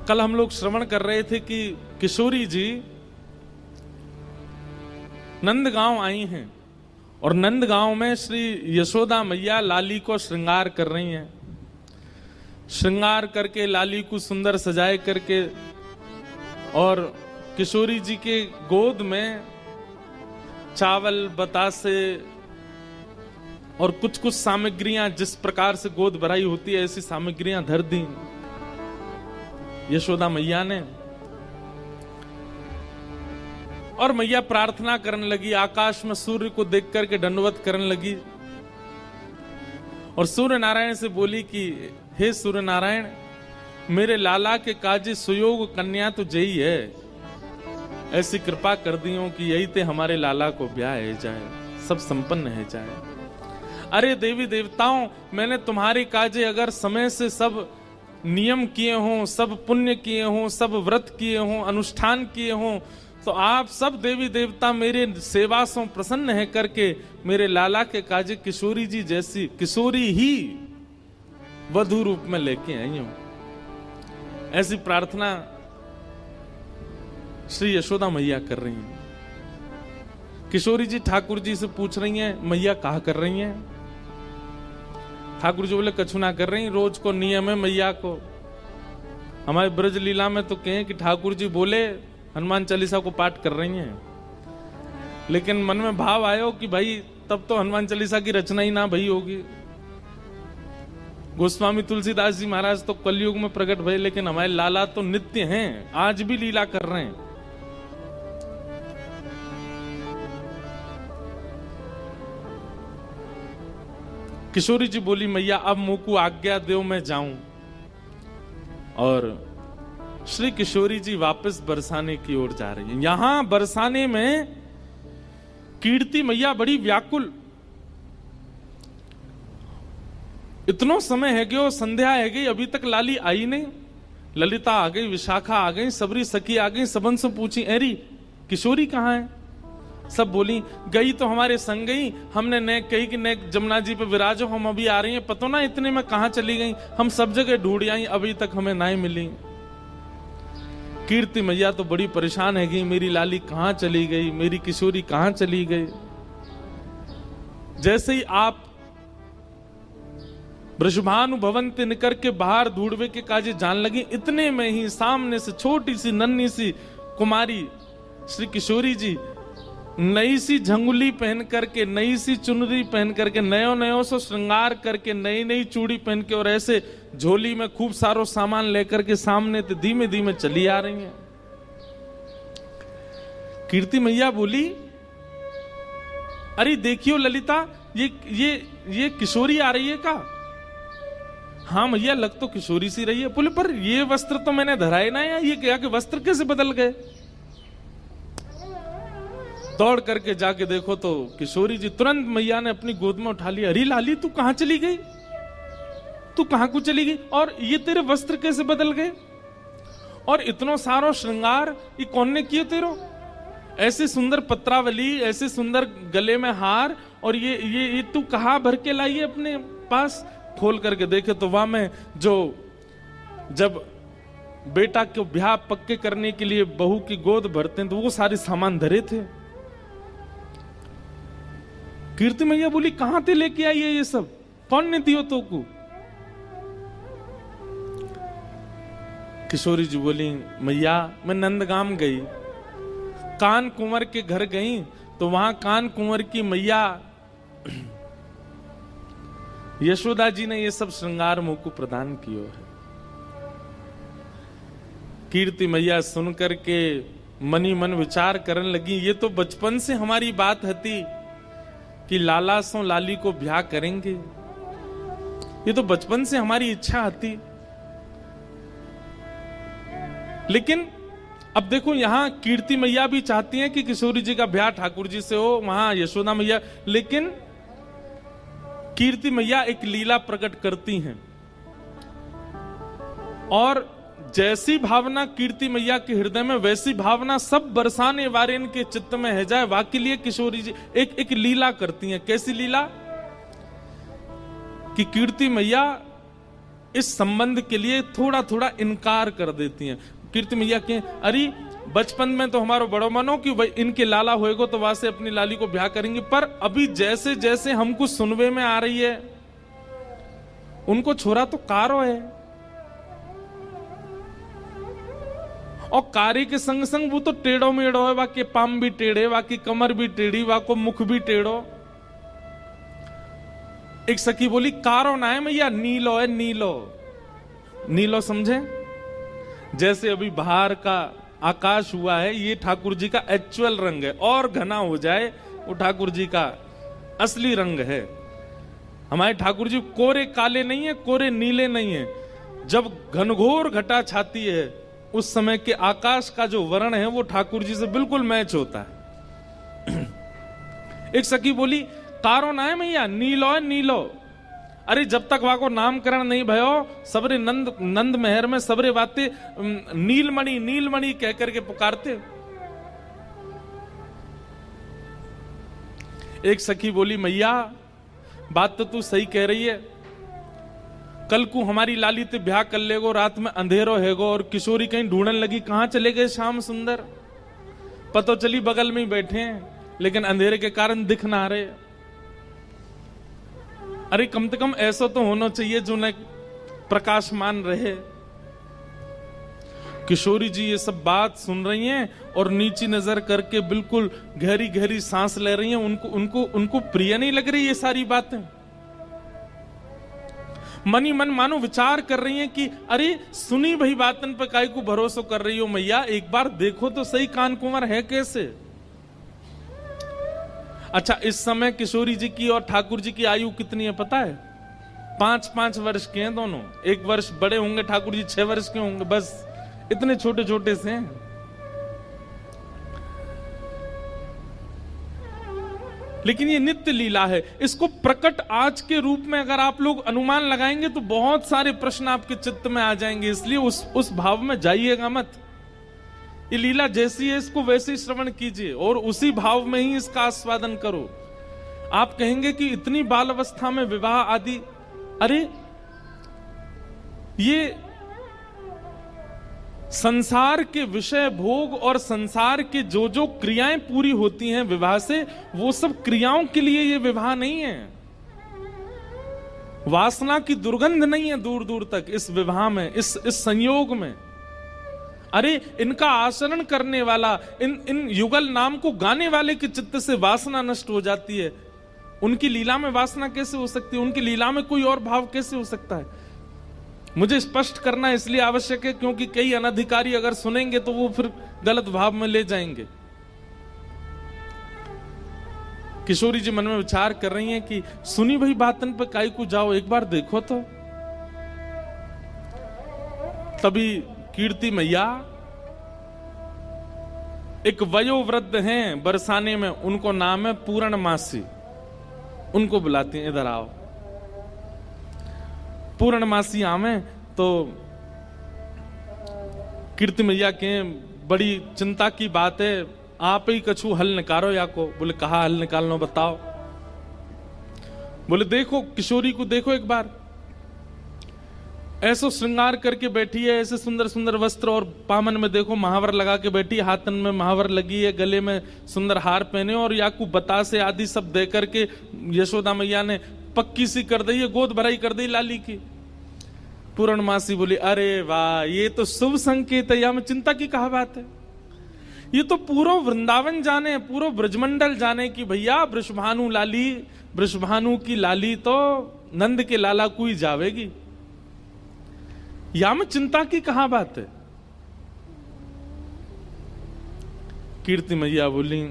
कल हम लोग श्रवण कर रहे थे कि किशोरी जी नंदगांव आई हैं और नंदगांव में श्री यशोदा मैया लाली को श्रृंगार कर रही हैं। श्रृंगार करके लाली को सुंदर सजाए करके और किशोरी जी के गोद में चावल, बतासे और कुछ कुछ सामग्रियां, जिस प्रकार से गोद भराई होती है ऐसी सामग्रियां धर दी यशोदा मैया ने। और मैया प्रार्थना करने लगी, आकाश में सूर्य को देख करके दंडवत करने लगी और सूर्य नारायण से बोली कि हे सूर्य नारायण, मेरे लाला के काजी सुयोग कन्या तो जई है, ऐसी कृपा कर दी हो कि यही ते हमारे लाला को ब्याह है जाए, सब संपन्न है जाए। अरे देवी देवताओं, मैंने तुम्हारे काजे अगर समय से सब नियम किए हों, सब पुण्य किए हों, सब व्रत किए हों, अनुष्ठान किए हों, तो आप सब देवी देवता मेरे सेवा से प्रसन्न है करके मेरे लाला के काजे किशोरी जी जैसी किशोरी ही वधू रूप में लेके आई हूं। ऐसी प्रार्थना श्री यशोदा मैया कर रही हैं। किशोरी जी ठाकुर जी से पूछ रही हैं, मैया कहा कर रही हैं? ठाकुर जी बोले कछु ना कर रही, रोज को नियम है मैया को। हमारे ब्रज लीला में तो कहें कि ठाकुर जी बोले हनुमान चालीसा को पाठ कर रही हैं, लेकिन मन में भाव आयो कि भाई तब तो हनुमान चालीसा की रचना ही ना भई होगी। गोस्वामी तुलसीदास जी महाराज तो कलयुग में प्रकट भये, लेकिन हमारे लाला तो नित्य हैं, आज भी लीला कर रहे हैं। किशोरी जी बोली, मैया अब मुंह को आज्ञा दो मैं जाऊं। और श्री किशोरी जी वापस बरसाने की ओर जा रही है। यहां बरसाने में कीर्ति मैया बड़ी व्याकुल, इतनो समय है गयो, संध्या है गई, अभी तक लाली आई नहीं। ललिता आ गई, विशाखा आ गई, सबरी सखी आ गई, सबन से पूछी एरी किशोरी कहाँ है? सब बोली गई तो हमारे संग गई, हमने ने कही कि ने जमुना जी पे विराजो, हम अभी आ रही हैं, पतो ना इतने में कहां चली गई, हम सब जगह ढूंढ आई, अभी तक हमें नहीं मिली। कीर्ति मैया तो बड़ी परेशान है गई, मेरी लाली कहां चली गई, मेरी किशोरी कहां चली गई। जैसे ही आप वृषभानु भवन ते निकर के बाहर ढूंढवे के काजे जान लगी, इतने में ही सामने से छोटी सी नन्ही सी कुमारी श्री किशोरी जी नई सी झंगुली पहन करके, नई सी चुनरी पहन करके, नयो नयो सो श्रृंगार करके, नई नई चूड़ी पहन के और ऐसे झोली में खूब सारो सामान लेकर के सामने तो धीमे धीमे चली आ रही हैं। कीर्ति मैया बोली, अरे देखियो ललिता, ये किशोरी आ रही है का? हाँ मैया, लग तो किशोरी सी रही है। बोले पर ये वस्त्र तो मैंने धराए ना, या ये क्या कि वस्त्र कैसे बदल गए? दौड़ करके जाके देखो तो किशोरी जी, तुरंत मैया ने अपनी गोद में उठा लिया। अरे लाली, तू कहां चली गई? तू कहां को चली गई? और ये तेरे वस्त्र कैसे बदल गए? और इतनो सारो श्रृंगार ये कौन ने किए तेरो? ऐसे सुंदर पत्रावली, ऐसे सुंदर गले में हार, और ये तू कहां भर के लाई है अपने पास? खोल करके देखे तो वहां में जो जब बेटा को ब्याह पक्के करने के लिए बहू की गोद भरते हैं तो वो सारे सामान धरे थे। कीर्ति मैया बोली, कहां ते लेके आई है ये सब? कौन ने दियो तो को? किशोरी जी बोली, मैया मैं नंदगाम गई, कान कुंवर के घर गई, तो वहां कान कुंवर की मैया यशोदा जी ने ये सब श्रृंगार मुंह को प्रदान किया है। कीर्ति मैया सुनकर के मनी मन विचार करने लगी, ये तो बचपन से हमारी बात हती कि लाला सो लाली को ब्याह करेंगे, ये तो बचपन से हमारी इच्छा थी। लेकिन अब देखो, यहां कीर्ति मैया भी चाहती हैं कि किशोरी जी का ब्याह ठाकुर जी से हो, वहां यशोदा मैया, लेकिन कीर्ति मैया एक लीला प्रकट करती हैं और जैसी भावना कीर्ति मैया के हृदय में, वैसी भावना सब बरसाने वाले के चित्त में है जाए। वाकई लिए किशोरी जी एक लीला करती हैं। कैसी लीला? कि कीर्ति मैया इस संबंध के लिए थोड़ा थोड़ा इनकार कर देती हैं। कीर्ति मैया के अरे बचपन में तो हमारो बड़ो मनो कि भाई इनके लाला होएगो तो वहां से अपनी लाली को ब्याह करेंगे, पर अभी जैसे जैसे हमको सुनवे में आ रही है उनको छोरा तो कारो है, और कारी के संग संग वो तो टेढ़ो मेढ़ो है, वाके पाम भी टेढ़े, वाकी कमर भी टेढ़ी, वाको मुख भी टेढ़ो। एक सखी बोली कारो ना है मैया, नीलो है, नीलो। नीलो समझे? जैसे अभी बाहर का आकाश हुआ है, ये ठाकुर जी का एक्चुअल रंग है, और घना हो जाए वो ठाकुर जी का असली रंग है। हमारे ठाकुर जी कोरे काले नहीं है, कोरे नीले नहीं है। जब घनघोर घटा छाती है उस समय के आकाश का जो वर्ण है वो ठाकुर जी से बिल्कुल मैच होता है। एक सखी बोली कारो ना है मैया, नीलो है, नीलो। अरे जब तक वहां को नामकरण नहीं भयो, सबरे नंद महर में सबरे बातें नीलमणि नीलमणि कह करके पुकारते। एक सखी बोली मैया बात तो तू सही कह रही है, कल को हमारी लाली ते ब्याह कर लेगो, रात में अंधेरो हैगो और किशोरी कहीं ढूंढने लगी कहां चले गए श्याम सुंदर, पतो चली बगल में ही बैठे हैं लेकिन अंधेरे के कारण दिख ना रहे। अरे कम से कम ऐसा तो होना चाहिए जो न प्रकाशमान रहे। किशोरी जी ये सब बात सुन रही हैं और नीची नजर करके बिल्कुल गहरी गहरी सांस ले रही हैं। उनको प्रिय नहीं लग रही ये सारी बातें। मन ही मन मानो विचार कर रही हैं कि अरे सुनी भाई बातन पर काहे को भरोसा कर रही हो मैया, एक बार देखो तो सही कान कुंवर है कैसे। अच्छा इस समय किशोरी जी की और ठाकुर जी की आयु कितनी है पता है? 5-5 वर्ष के हैं दोनों। 1 वर्ष बड़े होंगे ठाकुर जी, 6 वर्ष के होंगे, बस इतने छोटे छोटे से हैं। लेकिन ये नित्य लीला है। इसको प्रकट आज के रूप में अगर आप लोग अनुमान लगाएंगे तो बहुत सारे प्रश्न आपके चित्त में आ जाएंगे, इसलिए उस भाव में जाइएगा मत। ये लीला जैसी है इसको वैसे ही श्रवण कीजिए और उसी भाव में ही इसका आस्वादन करो। आप कहेंगे कि इतनी बाल अवस्था में विवाह आदि, अरे ये संसार के विषय भोग और संसार के जो जो क्रियाएं पूरी होती हैं विवाह से, वो सब क्रियाओं के लिए ये विवाह नहीं है। वासना की दुर्गंध नहीं है दूर दूर तक इस विवाह में, इस संयोग में। अरे इनका आचरण करने वाला, इन युगल नाम को गाने वाले के चित्त से वासना नष्ट हो जाती है। उनकी लीला में वासना कैसे हो सकती है? उनकी लीला में कोई और भाव कैसे हो सकता है? मुझे स्पष्ट करना इसलिए आवश्यक है क्योंकि कई अनधिकारी अगर सुनेंगे तो वो फिर गलत भाव में ले जाएंगे। किशोरी जी मन में विचार कर रही हैं कि सुनी भाई बातन पे काई को जाओ, एक बार देखो तो। तभी कीर्ति मैया एक वयोवृद्ध हैं बरसाने में, उनको नाम है पूर्णमासी, उनको बुलाती हैं, इधर आओ। पूर्णमासी आवे तो कीर्ति मैया के बड़ी चिंता की बात है, आप ही कछु हल निकालो या को। बोले कहा हल निकालना बताओ। बोले देखो किशोरी को देखो एक बार, ऐसो श्रृंगार करके बैठी है, ऐसे सुंदर सुंदर वस्त्र और पामन में देखो महावर लगा के बैठी है, हाथन में महावर लगी है, गले में सुंदर हार पहने और याकू बतासे आदि सब दे करके यशोदा मैया ने पक्की सी कर दी है, गोद भराई कर दी लाली की। पूर्णमासी बोली अरे वाह, ये तो शुभ संकेत है, या में चिंता की कहा बात है। ये तो पूरा वृंदावन जाने, पूरा ब्रजमंडल जाने की भैया वृषभानु लाली, वृषभानु की लाली तो नंद के लाला को ही जावेगी, या में चिंता की कहा बात है। कीर्ति मैया बोली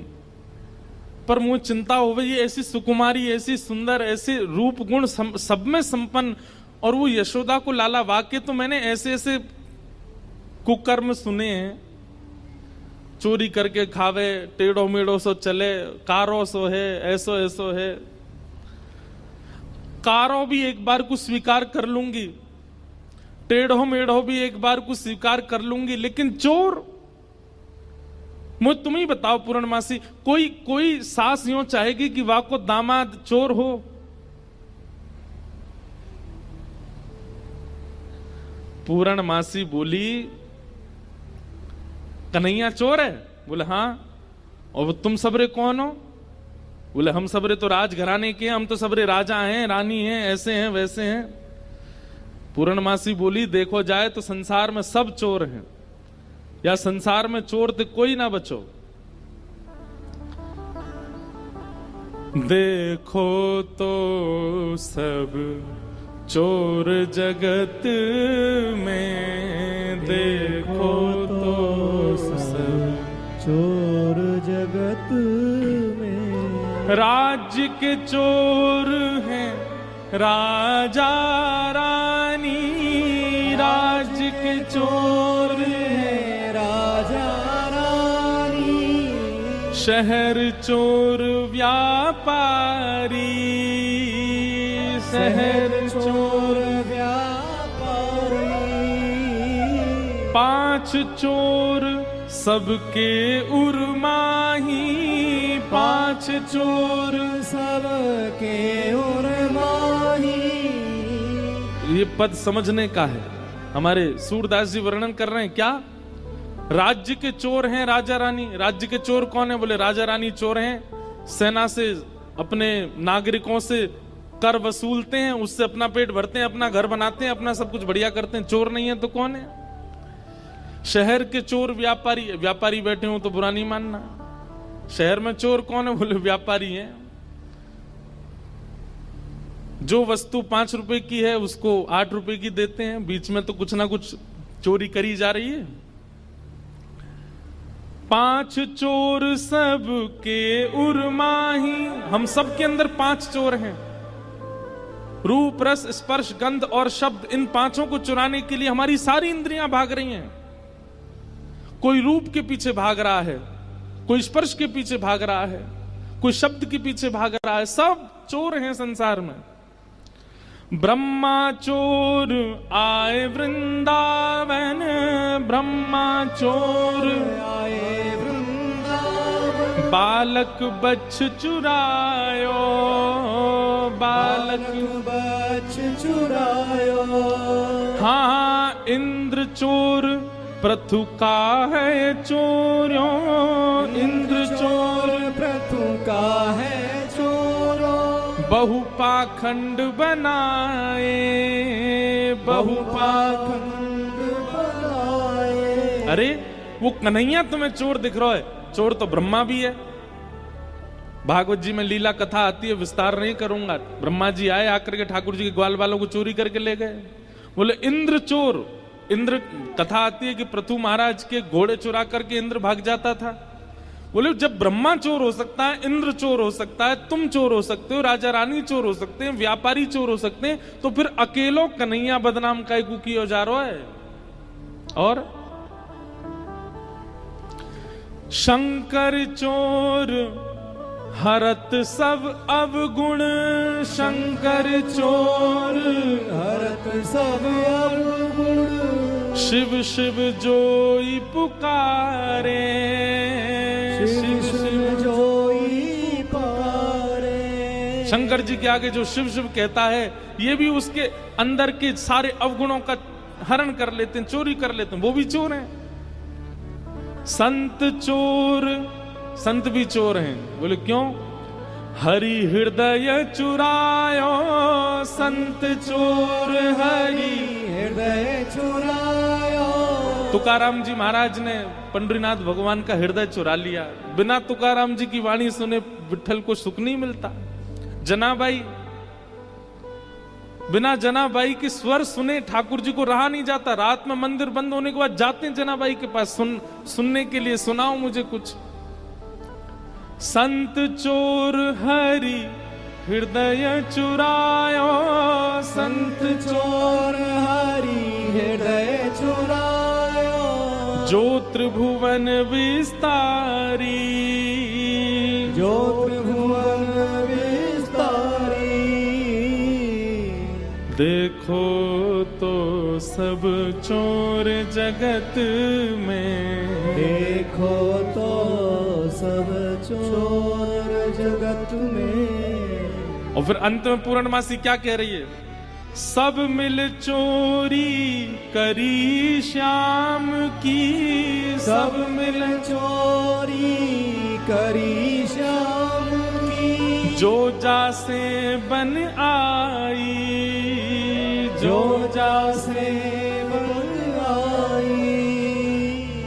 पर मुझे चिंता हो गई, ऐसी सुकुमारी, ऐसी सुंदर, ऐसे रूप गुण सब में संपन्न, और वो यशोदा को लाला, वाक्य तो मैंने ऐसे ऐसे कुकर्म सुने हैं, चोरी करके खावे, टेढ़ो मेढ़ो सो चले, कारो सो है, ऐसो ऐसो है। कारो भी एक बार को स्वीकार कर लूंगी, टेढ़ो मेढ़ो भी एक बार को स्वीकार कर लूंगी, लेकिन चोर, मुझे तुम ही बताओ पूर्णमासी, कोई सास यूं चाहेगी कि वाह को दामाद चोर हो? पूर्णमासी बोली कन्हैया चोर है? बोले हाँ। और तुम सबरे कौन हो? बोले हम सबरे तो राजघराने के हैं, हम तो सबरे राजा हैं, रानी हैं, ऐसे हैं वैसे हैं। पूर्णमासी बोली देखो जाए तो संसार में सब चोर हैं, या संसार में चोर तो कोई ना बचो। देखो तो सब चोर जगत में, देखो तो सब चोर जगत में। राज्य के चोर हैं राजा रानी, राज्य के चोर हैं राजा रानी। शहर चोर व्यापारी, शहर चोर व्यापारी। 5 चोर सबके उर्माही, 5 चोर सबके उर्माही। ये पद समझने का है। हमारे सूरदास जी वर्णन कर रहे हैं क्या? राज्य के चोर हैं राजा रानी। राज्य के चोर कौन है? बोले राजा रानी चोर हैं, सेना से अपने नागरिकों से कर वसूलते हैं, उससे अपना पेट भरते हैं, अपना घर बनाते हैं, अपना सब कुछ बढ़िया करते हैं। चोर नहीं है तो कौन है? शहर के चोर व्यापारी। व्यापारी बैठे हो तो बुरा नहीं मानना। शहर में चोर कौन है? बोले व्यापारी हैं। जो वस्तु 5 रुपए की है उसको 8 रुपए की देते हैं। बीच में तो कुछ ना कुछ चोरी करी जा रही है। 5 चोर सबके उर्माही। हम सब के अंदर 5 चोर हैं। रूप रस स्पर्श गंध और शब्द, इन 5 को चुराने के लिए हमारी सारी इंद्रियां भाग रही हैं। कोई रूप के पीछे भाग रहा है, कोई स्पर्श के पीछे भाग रहा है, कोई शब्द के पीछे भाग रहा है। सब चोर हैं संसार में। ब्रह्मा चोर आए वृंदावन, ब्रह्मा चोर आए वृंदावन। बालक बच्छ चुरायो, बालक बच्छ चुरायो। हाँ इंद्र चोर पृथु का है चोरों, इंद्र चोर पृथु का है चोरों। बहुपाखंड बनाए, बहुपाखंड बनाए। अरे वो कन्हैया तुम्हें चोर दिख रहा है, चोर तो ब्रह्मा भी है। भागवत जी में लीला कथा आती है, विस्तार नहीं करूंगा। ब्रह्मा जी आए, आकर के ठाकुर जी के ग्वाल बालों को चोरी करके ले गए। बोले इंद्र चोर। इंद्र कथा आती है कि पृथु महाराज के घोड़े चुरा करके इंद्र भाग जाता था। बोले जब ब्रह्मा चोर हो सकता है, इंद्र चोर हो सकता है, तुम चोर हो सकते हो, राजा रानी चोर हो सकते हैं, व्यापारी चोर हो सकते हैं, तो फिर अकेलो कन्हैया बदनाम काय को किया जा रहा है। और शंकर चोर हरत सब अवगुण, शंकर चोर हरत सब अवगुण। शिव शिव जोई पुकारे, शिव शिव जोई पुकारे। शंकर जी के आगे जो शिव शिव कहता है, ये भी उसके अंदर के सारे अवगुणों का हरण कर लेते हैं, चोरी कर लेते हैं, वो भी चोर हैं। संत चोर, संत भी चोर हैं। बोले क्यों? हरि हृदय चुरायो, संत चोर हरि हृदय चुरायो। तुकाराम जी महाराज ने पंडरीनाथ भगवान का हृदय चुरा लिया। बिना तुकाराम जी की वाणी सुने विठल को सुख नहीं मिलता। जनाबाई, बिना जनाबाई की स्वर सुने ठाकुर जी को रहा नहीं जाता। रात में मंदिर बंद होने के बाद जाते हैं जनाबाई के पास सुनने के लिए, सुनाओ मुझे कुछ। संत चोर हरि हृदय चुरायो, संत चोर हरि हृदय चुरायो। जो त्रिभुवन विस्तारी, जो त्रिभुवन विस्तारी। देखो तो सब चोर जगत में, देखो तो सब चोर जगत में। और फिर अंत में पूर्णमासी क्या कह रही है? सब मिल चोरी करी श्याम की, सब मिल चोरी करी श्याम की। जो जासे बन आई, जो जासे बन आई।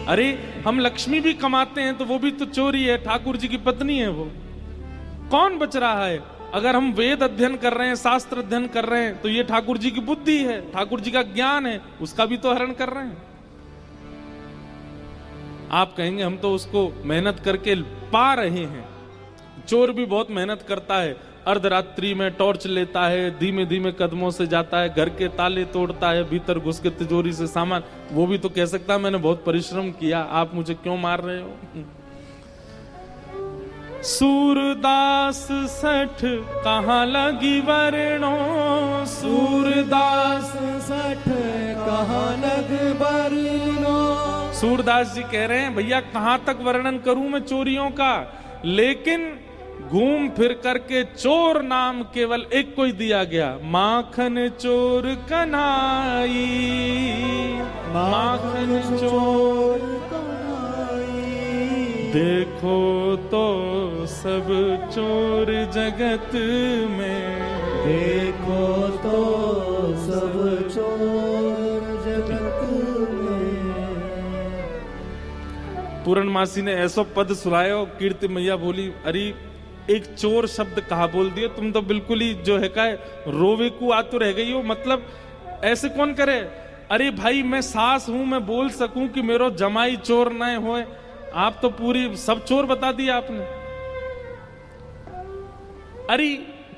अरे हम लक्ष्मी भी कमाते हैं तो वो भी तो चोरी है, ठाकुर जी की पत्नी है वो। कौन बच रहा है? अगर हम वेद अध्ययन कर रहे हैं, शास्त्र अध्ययन कर रहे हैं, तो ये ठाकुर जी की बुद्धि है, ठाकुर जी का ज्ञान है, उसका भी तो हरण कर रहे हैं। आप कहेंगे हम तो उसको मेहनत करके पा रहे हैं। चोर भी बहुत मेहनत करता है, अर्धरात्रि में टॉर्च लेता है, धीमे धीमे कदमों से जाता है, घर के ताले तोड़ता है, भीतर घुस के तिजोरी से सामान, वो भी तो कह सकता है मैंने बहुत परिश्रम किया, आप मुझे क्यों मार रहे हो? सूरदास सठ कहाँ लगी वरणो, सूरदास सठ कहाँ लग वरणो। सूरदास जी कह रहे हैं भैया कहां तक वर्णन करूं मैं चोरियों का, लेकिन घूम फिर करके चोर नाम केवल एक को ही दिया गया, माखन चोर कन्हाई, माखन चोर कन्हाई। देखो तो सब चोर जगत में, देखो तो सब चोर जगत में। पूर्णमासी ने ऐसा पद सुनायो, कीर्ति मैया बोली अरे एक चोर शब्द कहा बोल दिए, तुम तो बिल्कुल ही जो है का रोवे को आतुर रह गई हो। मतलब ऐसे कौन करे? अरे भाई मैं सास हूं, मैं बोल सकूं कि मेरो जमाई चोर न होए, आप तो पूरी सब चोर बता दिया आपने। अरे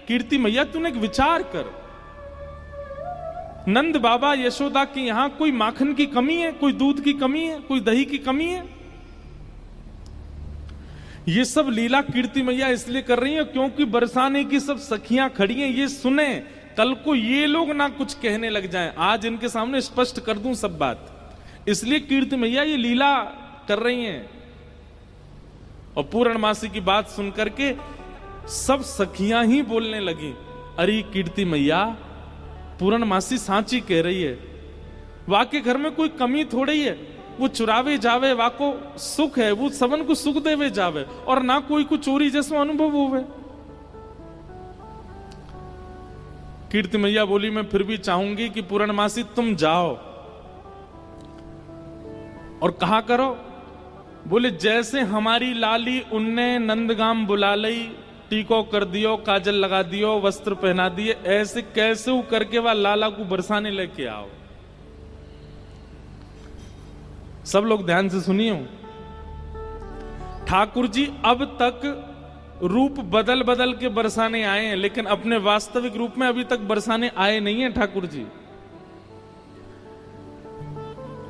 कीर्ति मैया तूने एक विचार कर, नंद बाबा यशोदा के यहां कोई माखन की कमी है, कोई दूध की कमी है, कोई दही की कमी है? ये सब लीला कीर्ति मैया इसलिए कर रही है क्योंकि बरसाने की सब सखियां खड़ी हैं, ये सुने, कल को ये लोग ना कुछ कहने लग जाएं। आज इनके सामने स्पष्ट कर दूं सब बात, इसलिए कीर्ति मैया ये लीला कर रही हैं। और पूर्णमासी की बात सुनकर के सब सखियां ही बोलने लगी, अरे कीर्ति मैया पूर्णमासी सांची कह रही है, वाके घर में कोई कमी थोड़ी है, वो चुरावे जावे वाको सुख है, वो सबन को सुख देवे जावे, और ना कोई को चोरी जैसा अनुभव होवे। कीर्ति मैया बोली मैं फिर भी चाहूंगी कि पूर्णमासी तुम जाओ और कहा करो, बोले जैसे हमारी लाली उनने नंदगाम बुला लई, टीको कर दियो, काजल लगा दियो, वस्त्र पहना दिए, ऐसे कैसे करके वह लाला को बरसाने लेके आओ। सब लोग ध्यान से सुनिए, ठाकुर जी अब तक रूप बदल बदल के बरसाने आए हैं, लेकिन अपने वास्तविक रूप में अभी तक बरसाने आए नहीं हैं ठाकुर जी।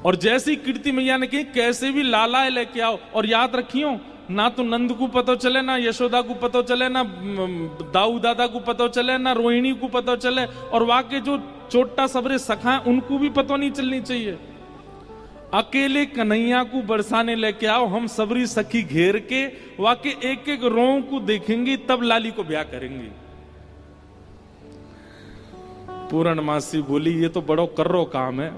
और जैसी कीर्ति मैया ने कही कैसे भी लाला लेके आओ, और याद रखियो ना तो नंद को पता चले, ना यशोदा को पता चले, ना दाऊ दादा को पता चले, ना रोहिणी को पता चले, और वाके जो छोटा सबरे सखा है उनको भी पता नहीं चलनी चाहिए। अकेले कन्हैया को बरसाने लेके आओ, हम सबरी सखी घेर के वाके एक एक रों को देखेंगे, तब लाली को ब्याह करेंगे। पूर्णमासी बोली ये तो बड़ो कर्रो काम है,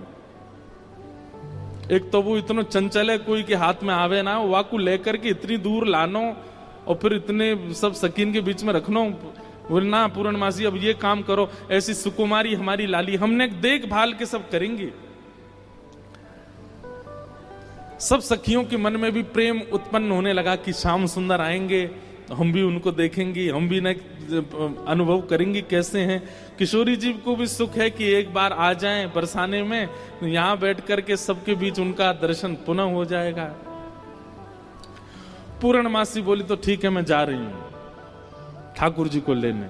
एक तो वो इतना चंचल है, कोई के हाथ में आवे ना, वाकू लेकर के इतनी दूर लानो और फिर इतने सब सकीन के बीच में रखनो। बोले ना पूर्णमासी अब ये काम करो, ऐसी सुकुमारी हमारी लाली, हमने देखभाल के सब करेंगे। सब सखियों के मन में भी प्रेम उत्पन्न होने लगा कि श्याम सुंदर आएंगे, हम भी उनको देखेंगे, हम भी न अनुभव करेंगे कैसे हैं। किशोरी जी को भी सुख है कि एक बार आ जाएं बरसाने में, यहां बैठ करके सबके बीच उनका दर्शन पुनः हो जाएगा। पूर्णमासी बोली तो ठीक है मैं जा रही हूं ठाकुर जी को लेने।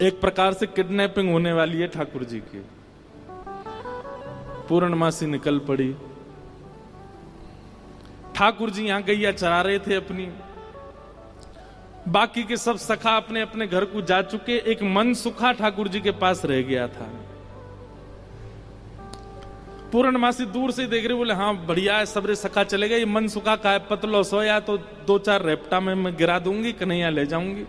एक प्रकार से किडनैपिंग होने वाली है ठाकुर जी की। पूर्णमासी निकल पड़ी। ठाकुर जी यहां गैया चरा रहे थे अपनी, बाकी के सब सखा अपने अपने घर को जा चुके, एक मन सुखा ठाकुर जी के पास रह गया था। पूर्णमासी दूर से देख रहे, बोले हाँ बढ़िया है, सबरे सखा चले गए, ये मन सुखा का है, पतलो सोया तो 2-4 रेपटा में मैं गिरा दूंगी, कन्हैया ले जाऊंगी।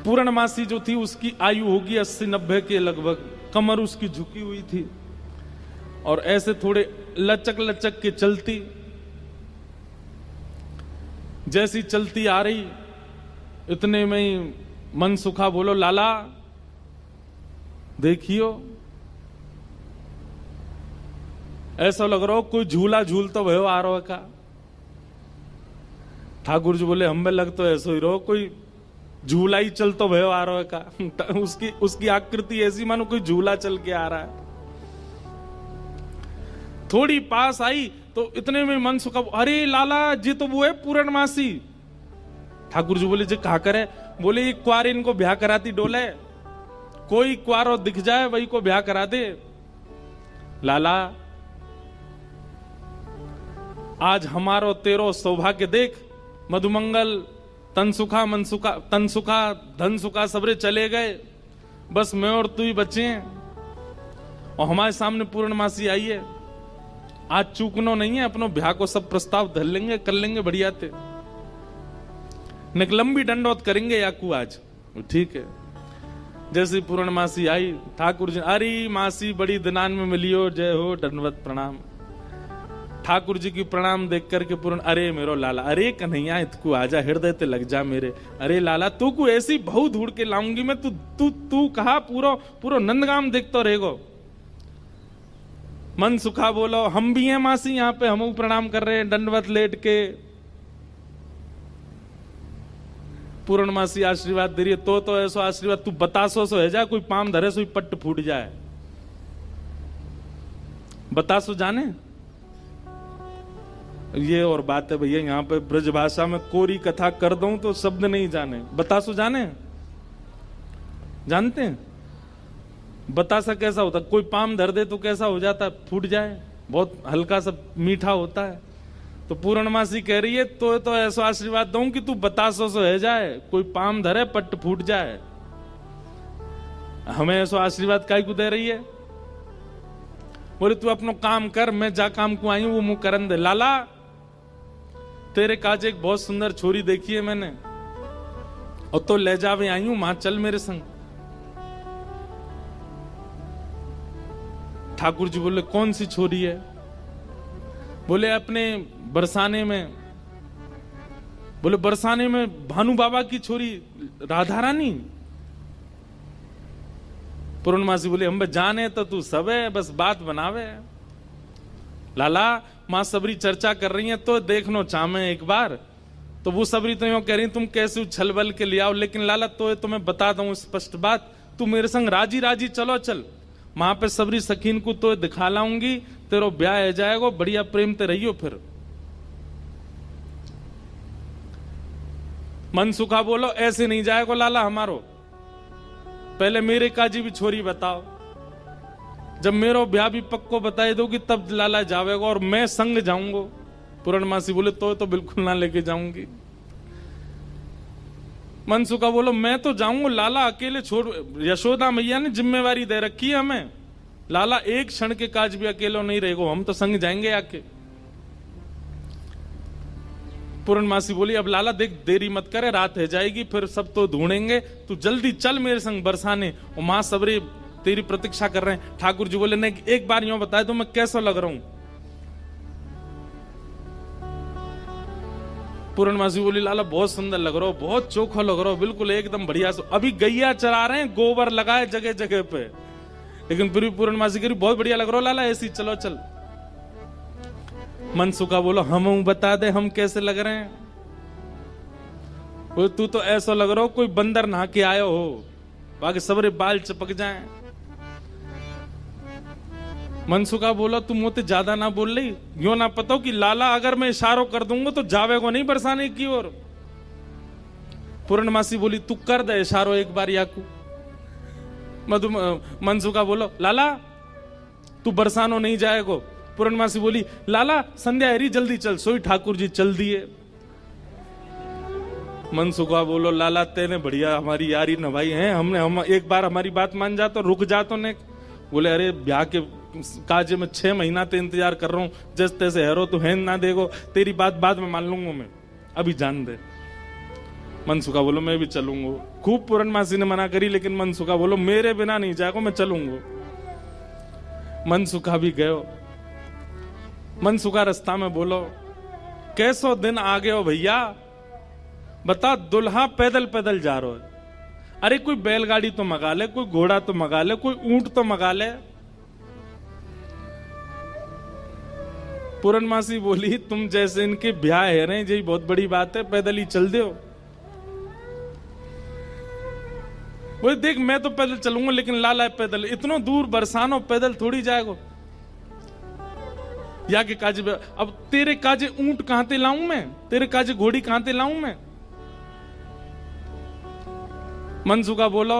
पूर्णमासी जो थी उसकी आयु होगी 80-90 के लगभग, कमर उसकी झुकी हुई थी और ऐसे थोड़े लचक लचक के चलती। जैसी चलती आ रही इतने में ही मनसुखा बोलो, लाला देखियो, ऐसा लग रहा हो कोई झूला झूल तो भयो आ रहा का। ठाकुर जी बोले, हमें लग तो ऐसा ही रहो कोई झूला ही चल तो भयो आ रहा है का। उसकी आकृति ऐसी मानो कोई झूला चल के आ रहा है। थोड़ी पास आई तो इतने में मनसुखा, अरे लाला जी तो वो है पूर्णमासी। ठाकुर जी बोले, जी कहा करे? बोले, ये क्वार इनको ब्याह कराती डोले, कोई क्वारो दिख जाए वही को ब्याह करा दे। लाला आज हमारो तेरो सौभाग्य देख, मधुमंगल तनसुखा मनसुखा तनसुखा धनसुखा सबरे चले गए, बस मैं और तू ही बचे हैं और हमारे सामने पूर्णमासी आई है। आज चूकनो नहीं है, अपनो ब्याह को सब प्रस्ताव धर लेंगे, कर लेंगे बढ़िया थे, लंबी दंडौत करेंगे याकू आज। ठीक है। जैसे पूर्णमासी आई, ठाकुर जी, अरे मासी बड़ी दिनान में मिलियो, जय हो, दंडवत प्रणाम। ठाकुर जी की प्रणाम देख करके पूर्ण, अरे मेरो लाला, अरे कन्हैया इतकू आजा, हृदय ते लग जा मेरे। अरे लाला तू को ऐसी बहु ढूंढ के लाऊंगी मैं, तू कहा पूरा नंदगाम देखते रहेगो। मन सुखा बोलो, हम भी हैं मासी यहाँ पे, हम प्रणाम कर रहे हैं दंडवत लेट के। पूर्णमासी आशीर्वाद दे रही है, तो ऐसो आशीर्वाद तू बतासो सो है जा, कोई पाम धरे सो पट्ट फूट जाए। बतासो जाने ये और बात है भैया, यहाँ पे ब्रज भाषा में कोरी कथा कर दूं तो शब्द नहीं जाने। बतासो जाने, जानते हैं बतासा कैसा होता? कोई पाम धर दे तो कैसा हो जाता? फूट जाए, बहुत हल्का सा मीठा होता है। तो पूर्णमासी कह रही है, तो ऐसा आशीर्वाद दूं कि तू बतासो सो है जाए, कोई पाम धरे पट्ट फूट जाए। हमें ऐसा आशीर्वाद काहे को दे रही है? बोले तू अपनो काम कर, मैं जा काम को आई हूं वो मुंह करन दे। लाला तेरे काज एक बहुत सुंदर छोरी देखी है मैंने, और तो ले जावे आई हूं, मां चल मेरे संग। ठाकुर जी बोले, कौन सी छोरी है? बोले अपने बरसाने में। बोले बरसाने में भानु बाबा की छोरी राधा रानी? पूर्णमासी बोले, हम जाने तो तू सब है, बस बात बनावे। लाला मां सबरी चर्चा कर रही है तो देखनो चाहे एक बार। तो वो सबरी तो यूं कह रही तुम कैसे उछल बल के ले आओ, लेकिन लाला तो तुम्हें बता दूं स्पष्ट बात, तू मेरे संग राजी राजी चलो चल, वहां पे सबरी सखीन को तो दिखा लाऊंगी, तेरो ब्याह है जाएगा, बढ़िया प्रेम ते रहियो। फिर मनसुखा बोलो, ऐसे नहीं जाएगा लाला हमारो, पहले मेरे काजी भी छोरी बताओ, जब मेरो ब्याह भी पक्को बताए दोगी तब लाला जावेगा और मैं संग जाऊंगा। पूर्णमासी बोले, तो बिल्कुल ना लेके जाऊंगी। मनसुखा बोलो, मैं तो जाऊंगा लाला, अकेले छोड़, यशोदा मैया ने जिम्मेवारी दे रखी है हमें, लाला एक क्षण के काज भी अकेलो नहीं रहेगा, हम तो संग जाएंगे आके। पूर्णमासी बोली, अब लाला देख देरी मत करे, रात है जाएगी, फिर सब तो ढूंढेंगे, तू जल्दी चल मेरे संग बरसाने, और मां सबरे तेरी प्रतीक्षा कर रहे हैं। ठाकुर जी बोले, नहीं एक बार यूं बताए तो मैं कैसा लग रहा हूं? पूर्णमासी बोली, लाला बहुत सुंदर लग रहा हो, बहुत चोखा लग रहा हो, बिल्कुल एकदम बढ़िया। अभी गैया चरा रहे हैं, गोबर लगाए जगह जगह पे, लेकिन फिर भी पूर्णमासी कह रही बहुत बढ़िया लग रहा हो लाला, ऐसी चलो चल। मनसुखा बोलो, हम बता दे हम कैसे लग रहे हैं? वो तू तो ऐसा लग रहा हो कोई बंदर नहा के आयो हो, बाकी सबरे बाल चपक जाएं। मनसुखा बोला, तू मोते ज्यादा ना बोल रही, यो ना पता कि लाला अगर मैं इशारों कर दूंगा तो जावेगो नहीं बरसाने की ओर। पूर्णमासी बोली, तू कर दे इशारों एक बार याकू। मनसुखा बोलो, लाला तू बरसानो नहीं जाएगो। पूर्णमासी बोली, लाला संध्या हरी जल्दी चल, सोई ठाकुर जी चल दिए। मनसुखा बोलो, लाला तेने बढ़िया हमारी यारी नभाई है, हम एक बार हमारी बात मान जा तो रुक जा तो ने। बोले, अरे ब्याह के काजे में 6 महीना ते इंतजार कर रहा हूं, जैसे तैसे हैरो तू है ना देगो, तेरी बात बाद में मान लूंगा मैं, अभी जान दे। मनसुखा बोलो मैं भी चलूंगा। खूब पूर्णमासी ने मना करी, लेकिन मनसुखा बोलो मेरे बिना नहीं जाएगा, मैं चलूंगा। मनसुखा भी गयो। मनसुखा रास्ता में बोलो कैसो दिन आ गए हो भैया, बता दुल्हा पैदल पैदल जा रहा है, अरे कोई बैलगाड़ी तो मंगा ले, कोई घोड़ा तो मंगा ले, कोई ऊंट तो मंगा ले। पूर्णमासी बोली तुम जैसे इनके ब्याह है रहे यही बहुत बड़ी बात है, पैदल ही चल दो। वो देख मैं तो पैदल चलूंगा, लेकिन लाला पैदल इतना दूर बरसानो पैदल थोड़ी जाएगा। या के काजे अब तेरे काजे ऊंट कहां ते लाऊं मैं, तेरे काजे घोड़ी कहां ते लाऊं मैं। मनसुखा बोलो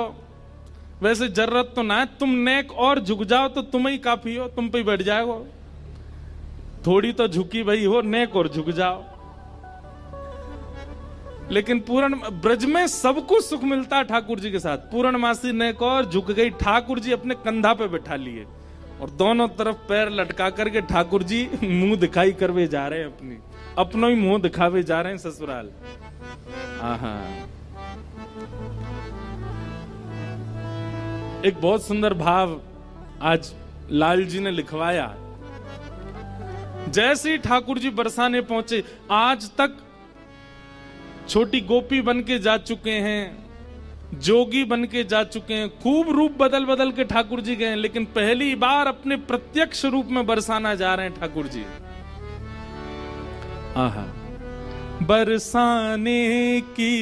वैसे जरूरत तो ना है, तुम नेक और झुक जाओ तो तुम ही काफी हो, तुम पे ही बैठ जाओ। थोड़ी तो झुकी भाई हो, नेक और झुक जाओ। लेकिन पूर्ण ब्रज में सबको सुख मिलता है ठाकुर जी के साथ। पूर्णमासी नेक और झुक गई, ठाकुर जी अपने कंधा पे बैठा लिए और दोनों तरफ पैर लटका करके ठाकुर जी मुंह दिखाई करवे जा रहे हैं, अपनों ही मुंह दिखावे जा रहे हैं ससुराल। आहा, एक बहुत सुंदर भाव आज लाल जी ने लिखवाया। जैसे ही ठाकुर जी बरसाने पहुंचे, आज तक छोटी गोपी बन के जा चुके हैं, जोगी बन के जा चुके हैं, खूब रूप बदल बदल के ठाकुर जी गए, लेकिन पहली बार अपने प्रत्यक्ष रूप में बरसाना जा रहे हैं ठाकुर जी। आहा, बरसाने की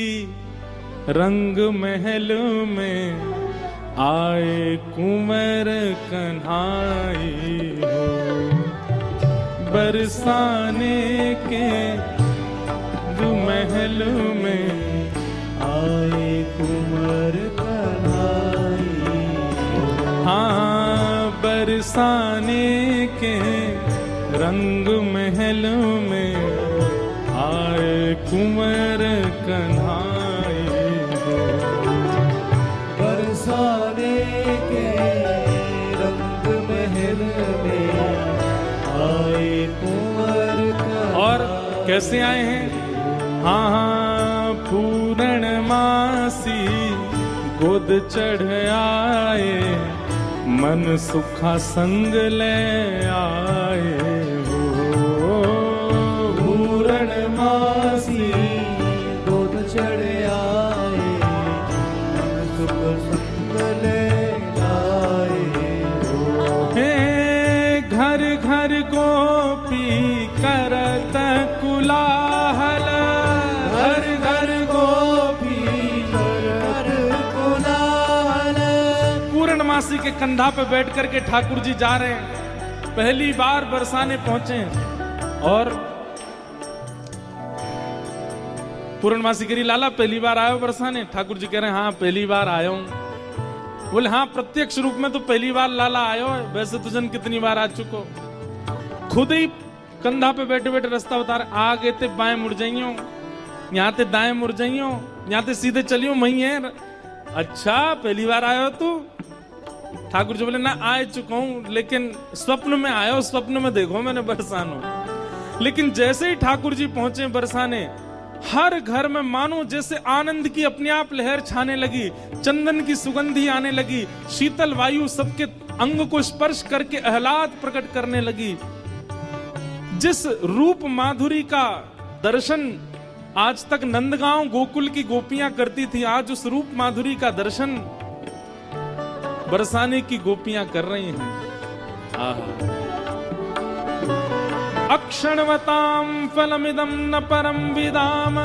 रंग महल में आए कुंवर कन्हाई हो, बरसाने के महल में आए कुंवर कन्हाई हो। हाँ, बरसाने के रंग महल में आए कुंवर कन्हाई हो, बरसाने के रंग महल में आए कुंवर कन्हाई। और कैसे आए हैं? हाँ हाँ, पूर्णमासी गोद चढ़ आए, मन सुखा संग ले आए हो। पूर्णमासी गोद चढ़ आए, मन सुख संग ले आए हो। हे घर घर गोपी करत कुलाहल, पूर्णमासी के कंधा पे बैठ करके ठाकुर जी जा रहे हैं, पहली बार बरसाने पहुंचे हैं। और पूर्णमासी कह रही लाला पहली बार आयो बरसाने? ठाकुर जी कह रहे हैं हाँ पहली बार आया हूं। बोले हाँ प्रत्यक्ष रूप में तो पहली बार लाला आयो है, वैसे तो जन कितनी बार आ चुको। खुद ही कंधा पे बैठे बैठे रास्ता बता रहे, आगे ते बाएं मुड़ जाइयो, यहाँ ते दाएं मुड़ जाइयो, यहाँ ते सीधे चलियो, वही है। अच्छा पहली बार आयो तू? ठाकुर जी बोले ना आ चुका हूं, लेकिन स्वप्न में आयो, स्वप्न में देखो मैंने बरसानो। लेकिन जैसे ही ठाकुर जी पहुंचे बरसाने, हर घर में मानो जैसे आनंद की अपने आप लहर छाने लगी, चंदन की सुगंधी आने लगी, शीतल वायु सबके अंग को स्पर्श करके आह्लाद प्रकट करने लगी। जिस रूप माधुरी का दर्शन आज तक नंदगांव गोकुल की गोपियां करती थी, आज उस रूप माधुरी का दर्शन बरसाने की गोपियां कर रही हैं। अक्षणवताम फलमिदं न परम विदाम।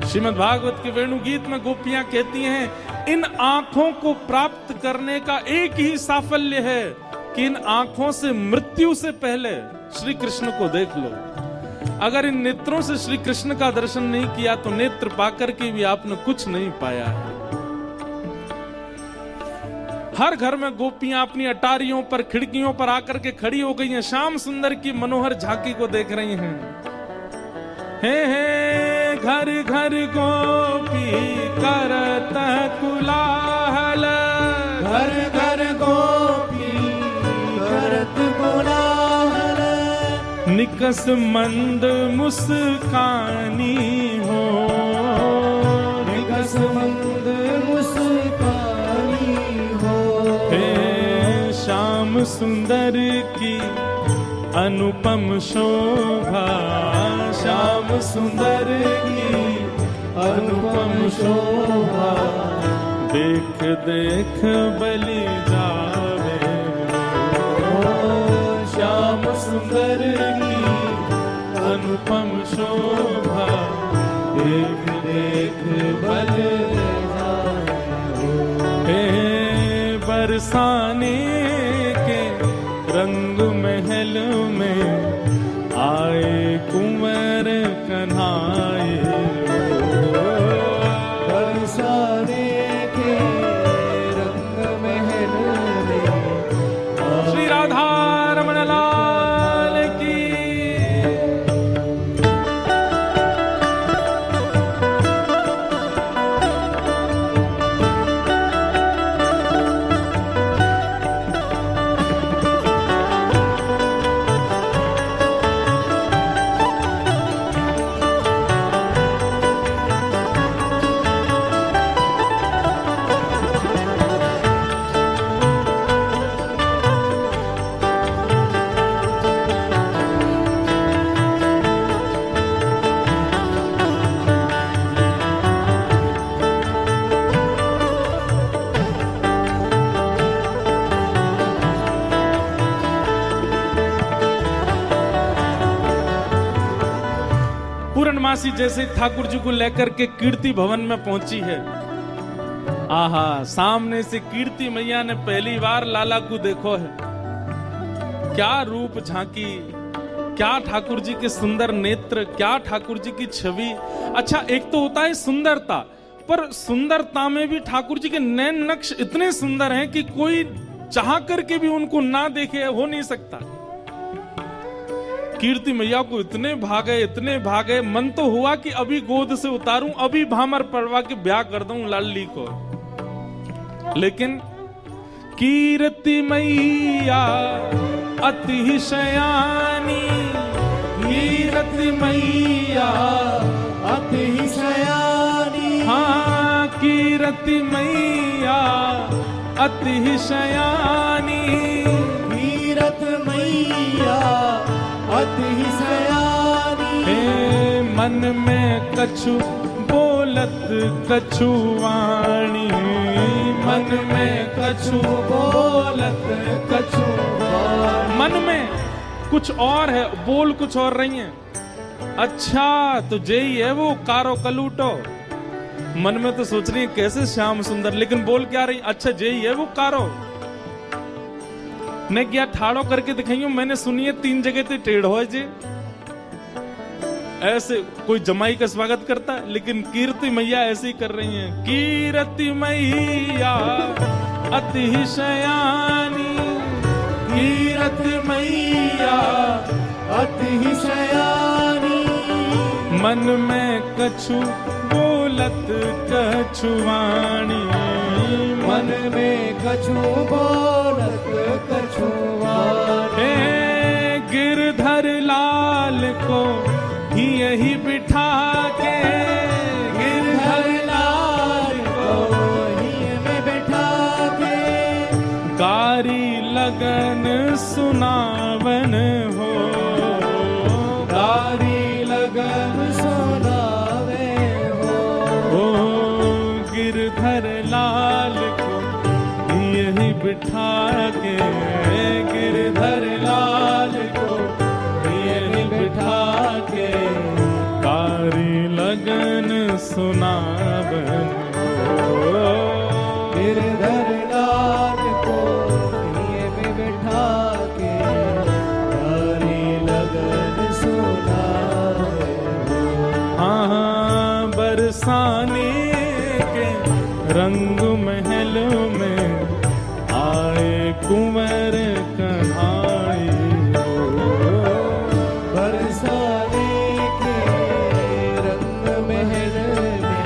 श्रीमद् भागवत के वेणु गीत में गोपियां कहती हैं, इन आंखों को प्राप्त करने का एक ही साफल्य है कि इन आंखों से मृत्यु से पहले श्री कृष्ण को देख लो। अगर इन नेत्रों से श्री कृष्ण का दर्शन नहीं किया तो नेत्र पाकर के भी आपने कुछ नहीं पाया है। हर घर में गोपियां अपनी अटारियों पर, खिड़कियों पर आकर के खड़ी हो गई हैं, श्याम सुंदर की मनोहर झांकी को देख रही हैं। हे घर घर गोपी करत कुलाहल, घर घर गोपी करत कुलाहल। निकस मंद मुस्कानी हो, निकस मंद मुस्कानी हो। हे श्याम सुंदर की अनुपम शोभा, श्याम सुंदर की अनुपम शोभा। देख देख बलि जावे, श्याम सुंदर की अनुपम शोभा। देख देख बल जाए। हे बरसाने के रंग महल में आए कुंवर कन्हाए, बरसाने के रंग महल में। श्री राधा रमण लाल की। पूर्णमासी जैसे ठाकुर जी को लेकर के कीर्ति भवन में पहुंची है। आहा, सामने से कीर्ति मैया ने पहली बार लाला को देखो है। क्या रूप झांकी, क्या ठाकुर जी के सुंदर नेत्र, क्या ठाकुर जी की छवि। अच्छा, एक तो होता है सुंदरता, पर सुंदरता में भी ठाकुर जी के नैन नक्श इतने सुंदर हैं कि कोई चाह करके भी उनको ना देखे हो नहीं सकता। कीर्ति मैया को इतने भागे, मन तो हुआ कि अभी गोद से उतारूं, अभी भामर पड़वा के ब्याह कर दूं लाली को। लेकिन कीर्ति मैया अति शयानी, कीर्ति मैया अति शयानी। हाँ, कीर्ति मैया अति शयानी। कीर्ति मैया अति शयानी। हे मन में कछु बोलत कछु वाणी, मन में कछु बोलत कछु वाणी। मन में कुछ और है, बोल कुछ और रही है। अच्छा, तो यही है वो कारो कलूटो। मन में तो सोच रही है कैसे श्याम सुंदर, लेकिन बोल क्या रही, अच्छा यही है वो कारो। ने क्या ठाड़ो करके दिखाइयो, मैंने सुनी है 3 जगह ते टेढ़ हो जे। ऐसे कोई जमाई का स्वागत करता है, लेकिन कीर्ति मैया ऐसे ही कर रही हैं। कीर्ति मैया अति शयानी, कीर्ति मैया अति शयानी। मन में कछु बोलत कछु वाणी, मन में कछु बोलत कछु वाणी। हे गिरधर लाल को ही यही बिठा के, गिरधर लाल को ही में बिठा के। गारी लगन सुनावन हो, गारी लगन सुनावे हो। गिरधर लाल को यही बिठा के, गिरधर लाल को यही बिठा के। कारी लगन सुनावन हो, गिरधर लाल को ये में बिठा के। गारी लगन सुनावे हो। हाँ, बरसाने के रंग महल में आए कुंवर कन्हाई हो। बरसाने के रंग महल में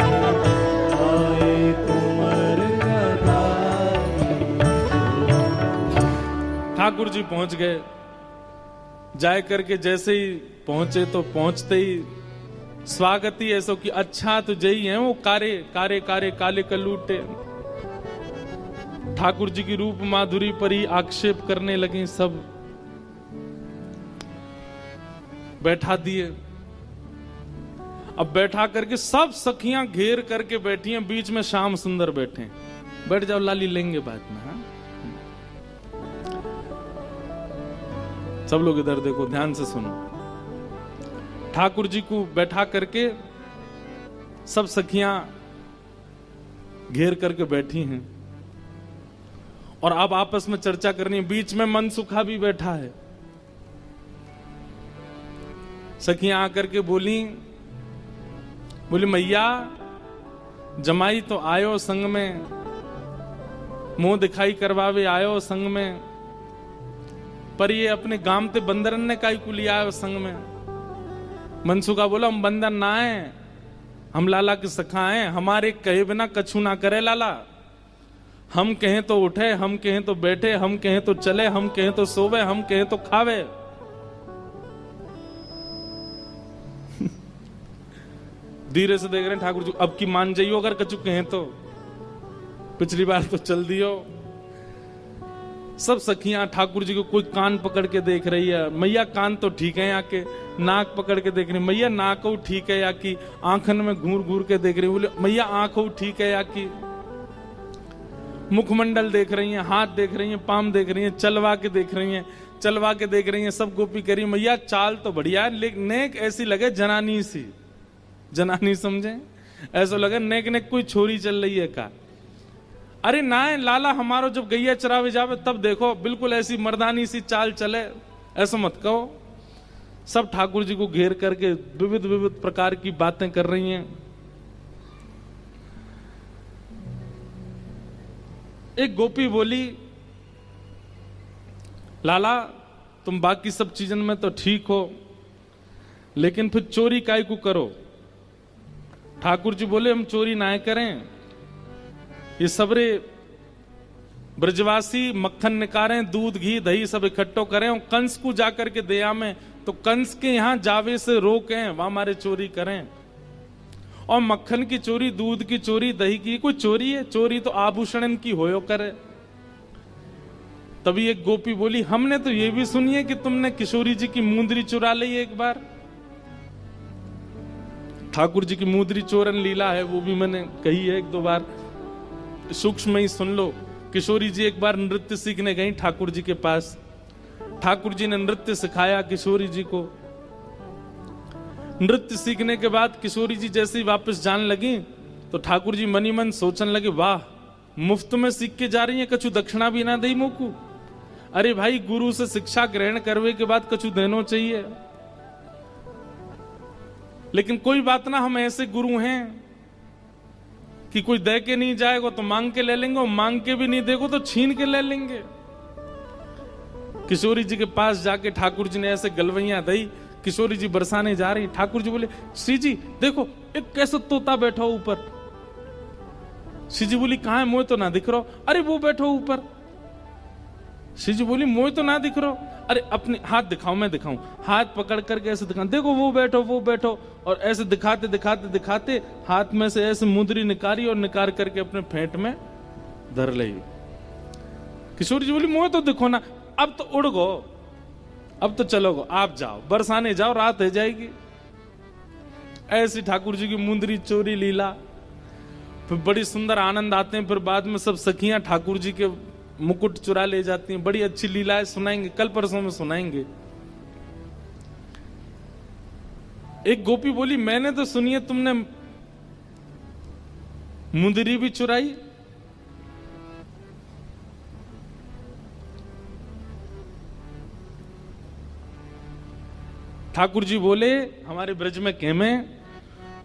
आए कुंवर कन्हाई। ठाकुर जी पहुंच गए। जाए करके जैसे ही पहुंचे तो पहुंचते ही स्वागत ही ऐसा कि अच्छा तो जई है वो कारे कारे कारे काले कलूटे। ठाकुर जी की रूप माधुरी पर ही आक्षेप करने लगे, सब बैठा दिए। अब बैठा करके सब सखियां घेर करके बैठी हैं, बीच में श्याम सुंदर बैठे हैं। बैठ जाओ लाली, लेंगे बाद में। हाँ, सब लोग इधर देखो, ध्यान से सुनो। ठाकुर जी को बैठा करके सब सखियां घेर करके बैठी हैं और अब आपस में चर्चा करनी है। बीच में मनसुखा भी बैठा है। सखियां आकर के बोली मैया जमाई तो आयो संग में, मुंह दिखाई करवावे आयो संग में, पर ये अपने गाम ते बंदरन ने काई को लिया आयो संग में। मनसुखा बोला हम बंदर ना है, हम लाला के सखा हैं, हमारे कहे बिना कछु ना करे लाला। हम कहें तो उठे, हम कहें तो बैठे, हम कहें तो चले, हम कहें तो सोवे, हम कहें तो खावे। धीरे से देख रहे हैं ठाकुर जी, अब की मान जाइयो अगर कछु कहें तो, पिछली बार तो चल दियो। सब सखियां ठाकुर जी को कोई कान पकड़ के देख रही है, मैया कान तो ठीक है या के, नाक पकड़ के देख रही, मैया नाक ठीक है या की, आंखन में घूर घूर के देख रही, बोले मैया आंख ठीक है या की, मुखमंडल देख रही हैं, हाथ देख रही हैं, पाम देख रही हैं, चलवा के देख रही हैं, चलवा के देख रही हैं, सब गोपी करी। मैया चाल तो बढ़िया है, लेकिन नेक ऐसी लगे जनानी सी, जनानी समझे, ऐसा लगे नेक नेक कोई छोरी चल रही है का। अरे ना है लाला, हमारो जब गैया चरावे जावे तब देखो बिल्कुल ऐसी मर्दानी सी चाल चले, ऐसा मत कहो। सब ठाकुर जी को घेर करके विविध विविध प्रकार की बातें कर रही हैं। एक गोपी बोली लाला तुम बाकी सब चीजन में तो ठीक हो, लेकिन फिर चोरी काय को करो। ठाकुर जी बोले हम चोरी ना करें, ये सबरे ब्रजवासी मक्खन निकारें, दूध घी दही सब इकट्ठो करें और कंस को जाकर के दया में, तो कंस के यहां जावे से रोकें, वहां हमारे चोरी करें। और मक्खन की चोरी, दूध की चोरी, दही की कोई चोरी है? चोरी तो आभूषण की होयो करे। तभी एक गोपी बोली हमने तो ये भी सुनी है कि तुमने किशोरी जी की मुंदरी चुरा ली एक बार। ठाकुर जी की मुंदरी चोरन लीला है, वो भी मैंने कही है एक दो बार, सूक्ष्म ही सुन लो। किशोरी जी एक बार नृत्य सीखने गई ठाकुर जी के पास। ठाकुर जी ने नृत्य सिखाया किशोरी जी को। नृत्य सीखने के बाद किशोरी जी जैसे ही वापस जाने लगी तो ठाकुर जी मनी मन सोचने लगे, वाह मुफ्त में सीख के जा रही है, कछु दक्षिणा भी ना दई मोकू। अरे भाई गुरु से शिक्षा ग्रहण करने के बाद कछु देनो चाहिए। लेकिन कोई बात ना, हम ऐसे गुरु हैं कि कोई दे के नहीं जाएगा तो मांग के ले लेंगे, और मांग के भी नहीं देगो तो छीन के ले लेंगे। किशोरी जी के पास जाके ठाकुर जी ने ऐसे गलवैया दी, किशोरी जी बरसाने जा रही। ठाकुर जी बोले श्री जी देखो एक कैसा तोता बैठा ऊपर। श्री जी बोली कहां है? मोह तो ना दिख रहा। अरे वो बैठो ऊपर। श्री जी बोली मोह तो ना दिख रहा। अरे अपने हाथ दिखाओ, मैं दिखाऊं। हाथ पकड़ करके ऐसे दिखा, देखो वो बैठो वो बैठो, और ऐसे दिखाते दिखाते दिखाते हाथ में से ऐसे मुंदरी निकाली और निकाल करके अपने फेंट में धर ली। किशोरी जी बोली मोह तो दिखो ना, अब तो उड़ गो, अब तो चलोगो, आप जाओ बरसाने जाओ, रात हो जाएगी। ऐसी ठाकुर जी की मुंदरी चोरी लीला। फिर बड़ी सुंदर आनंद आते हैं। फिर बाद में सब सखियां ठाकुर जी के मुकुट चुरा ले जाती हैं। बड़ी अच्छी लीलाएं सुनाएंगे, कल परसों में सुनाएंगे। एक गोपी बोली मैंने तो सुनी है तुमने मुंदरी भी चुराई। ठाकुर जी बोले हमारे ब्रज में कहमे,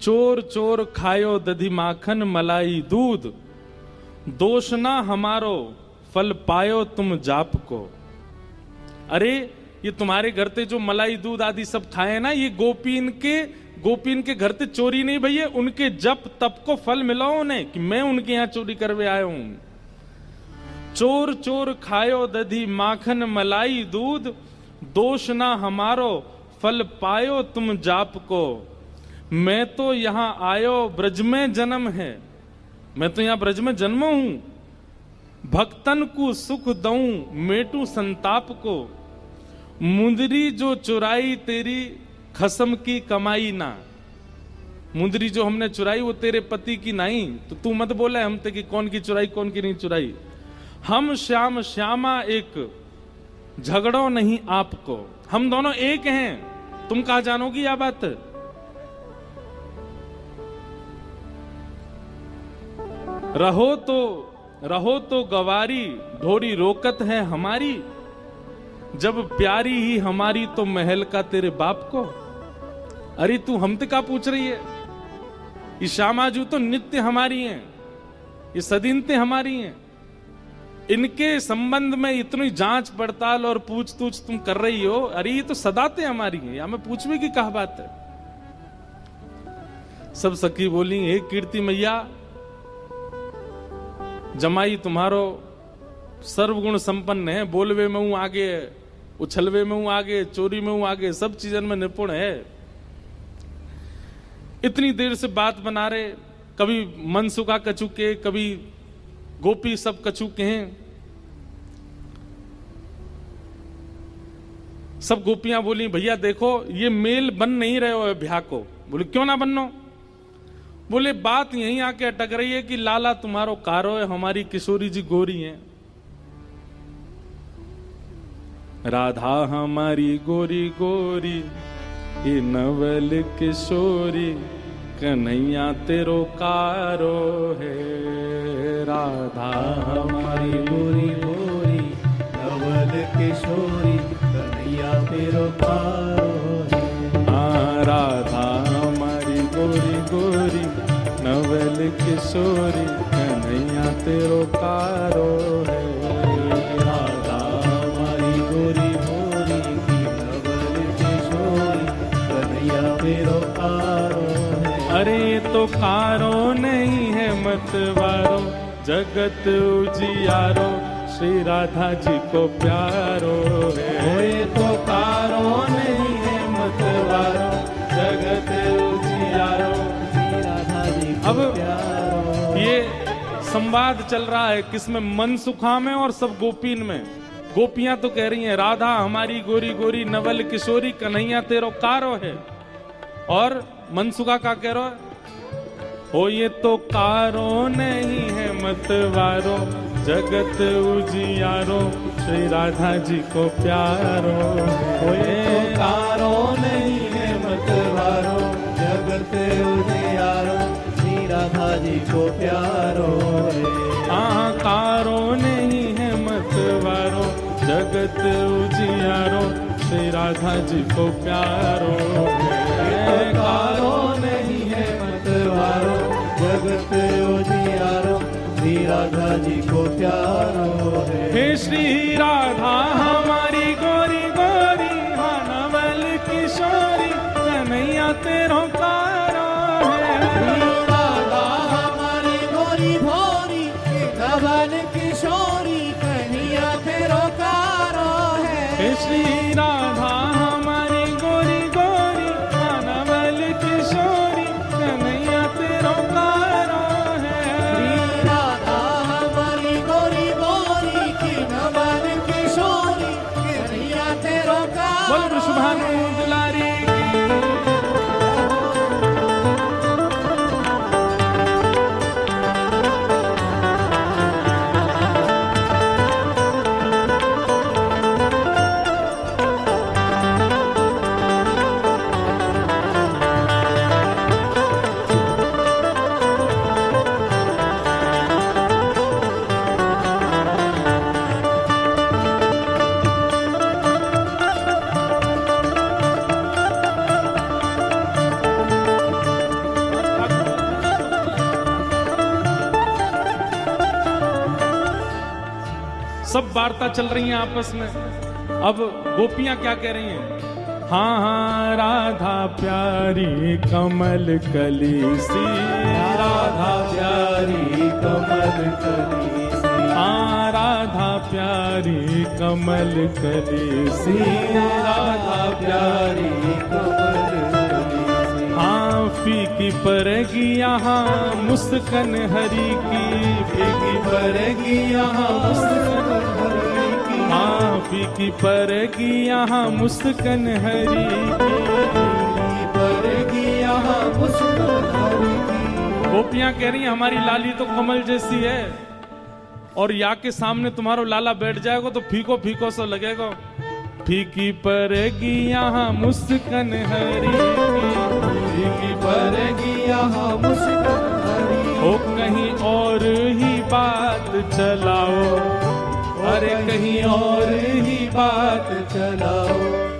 चोर चोर खायो दधी माखन मलाई दूध, दोष ना हमारो फल पायो तुम जाप को। अरे ये तुम्हारे घर ते जो मलाई दूध आदि सब खाए ना, ये गोपीन के घर ते चोरी नहीं भैया, उनके जप तप को फल मिला उन्हें कि मैं उनके यहां चोरी करवे आया हूं। चोर चोर खायो दधी माखन मलाई दूध, दोष ना हमारो फल पायो तुम जाप को। मैं तो यहाँ आयो ब्रज में जन्म है, मैं तो यहाँ ब्रज में जन्म हूं। भक्तन को सुख दऊं मेटू संताप को। मुंदरी जो चुराई तेरी खसम की कमाई ना। मुंदरी जो हमने चुराई वो तेरे पति की नहीं, तो तू मत बोले हमते कि कौन की चुराई कौन की नहीं चुराई। हम श्याम श्यामा एक झगड़ो नहीं आपको। हम दोनों एक हैं, तुम कहा जानोगी यह बात। रहो तो गवारी ढोरी रोकत है हमारी। जब प्यारी ही हमारी तो महल का तेरे बाप को। अरे तू हमते का पूछ रही है। ये श्यामाजू तो नित्य हमारी हैं, ये सदीनते हमारी हैं। इनके संबंध में इतनी जांच पड़ताल और पूछ तूछ तुम कर रही हो। अरे ये तो सदाते हमारी हैं, या मैं पूछवे की कहा बात है। सब सखी बोली हे कीर्ति मैया, जमाई तुम्हारो सर्वगुण संपन्न है। बोलवे में हूं आगे, उछलवे में हूं आगे, चोरी में हूं आगे, सब चीजन में निपुण है। इतनी देर से बात बना रहे, कभी मनसुखा कछु के, कभी गोपी सब कछु के हैं। सब गोपियां बोली भैया देखो ये मेल बन नहीं रहे हो ब्याह को। बोले क्यों ना बननो। बोले बात यहीं आके अटक रही है कि लाला तुम्हारो कारो है, हमारी किशोरी जी गोरी हैं। राधा हमारी गोरी गोरी ये नवल किशोरी, कन्हैया तेरो कारो है। राधा हमारी गोरी गोरी नवल किशोरी, कन्हैया तेरो कारो है। राधा हमारी गोरी गोरी नवल किशोरी, कन्हैया तेरो कारो है। राधा हमारी गोरी गोरी नवल किशोरी, कन्हैया तेरो कारो है। अरे तो कारो नहीं है मतवारो, जगत उजियारो, श्री राधा जी को प्यारो है। तो कारो नहीं है मतवारो, जगत उजियारो, श्री राधा जी को अब प्यारो। ये संवाद चल रहा है किसमें, मनसुखा में और सब गोपीन में। गोपियां तो कह रही हैं राधा हमारी गोरी गोरी नवल किशोरी, कन्हैया तेरो कारो है। और मनसुखा का कह रहा है हो ये तो कारो नहीं है मतवारो, जगत उजियारो, श्री राधा जी को प्यारो। हो ये तो कारो नहीं है मतवारो, जगत उजियारो, श्री राधा जी को प्यारो है। कारो नहीं है मतवारो, जगत उजियारो, श्री राधा जी को प्यारो है। कारो नहीं है मतवारो, जगत उजियारो, श्री राधा जी को प्यारो है। हे श्री राधा हमारी गोरी गोरी, नवल किशोरी, कन्हैया तेरो कारो है। राधा हमारी गोरी भोरी, नवल किशोरी, कन्हैया तेरो कारो है। हे श्री राधा हमारी गोरी गोरी, नवल किशोरी, कन्हैया तेरो कारो है। राधा हमारी गोरी गोरी की नवल किशोरी, कन्हैया तेरो कारो। बोल वृषभानु दुलारी सब वार्ता चल रही है आपस में। अब गोपियां क्या कह रही हैं, हाँ हाँ राधा प्यारी कमल कली सी, राधा प्यारी कमल कली सी, हाँ राधा प्यारी कमल कली सी, राधा प्यारी कमल कली। हाँ फीकी परेगी यहाँ मुस्कान हरी की, फीकी परेगी यहाँ मुस्कान हरी की। हाँ फीकी परेगी यहाँ मुस्कान हरी की, फीकी परेगी यहाँ मुस्कान हरी की। गोपियां कह रही हैं हमारी लाली तो कमल जैसी है, और या के सामने तुम्हारो लाला बैठ जाएगा तो फीको फीको सा लगेगा। फीकी परेगी यहाँ मुस्कान हरी की, फीकी परेगी यहाँ मुस्कान हरी की। ओ कहीं और ही बात चलाओ, अरे कहीं और ही बात चलाओ।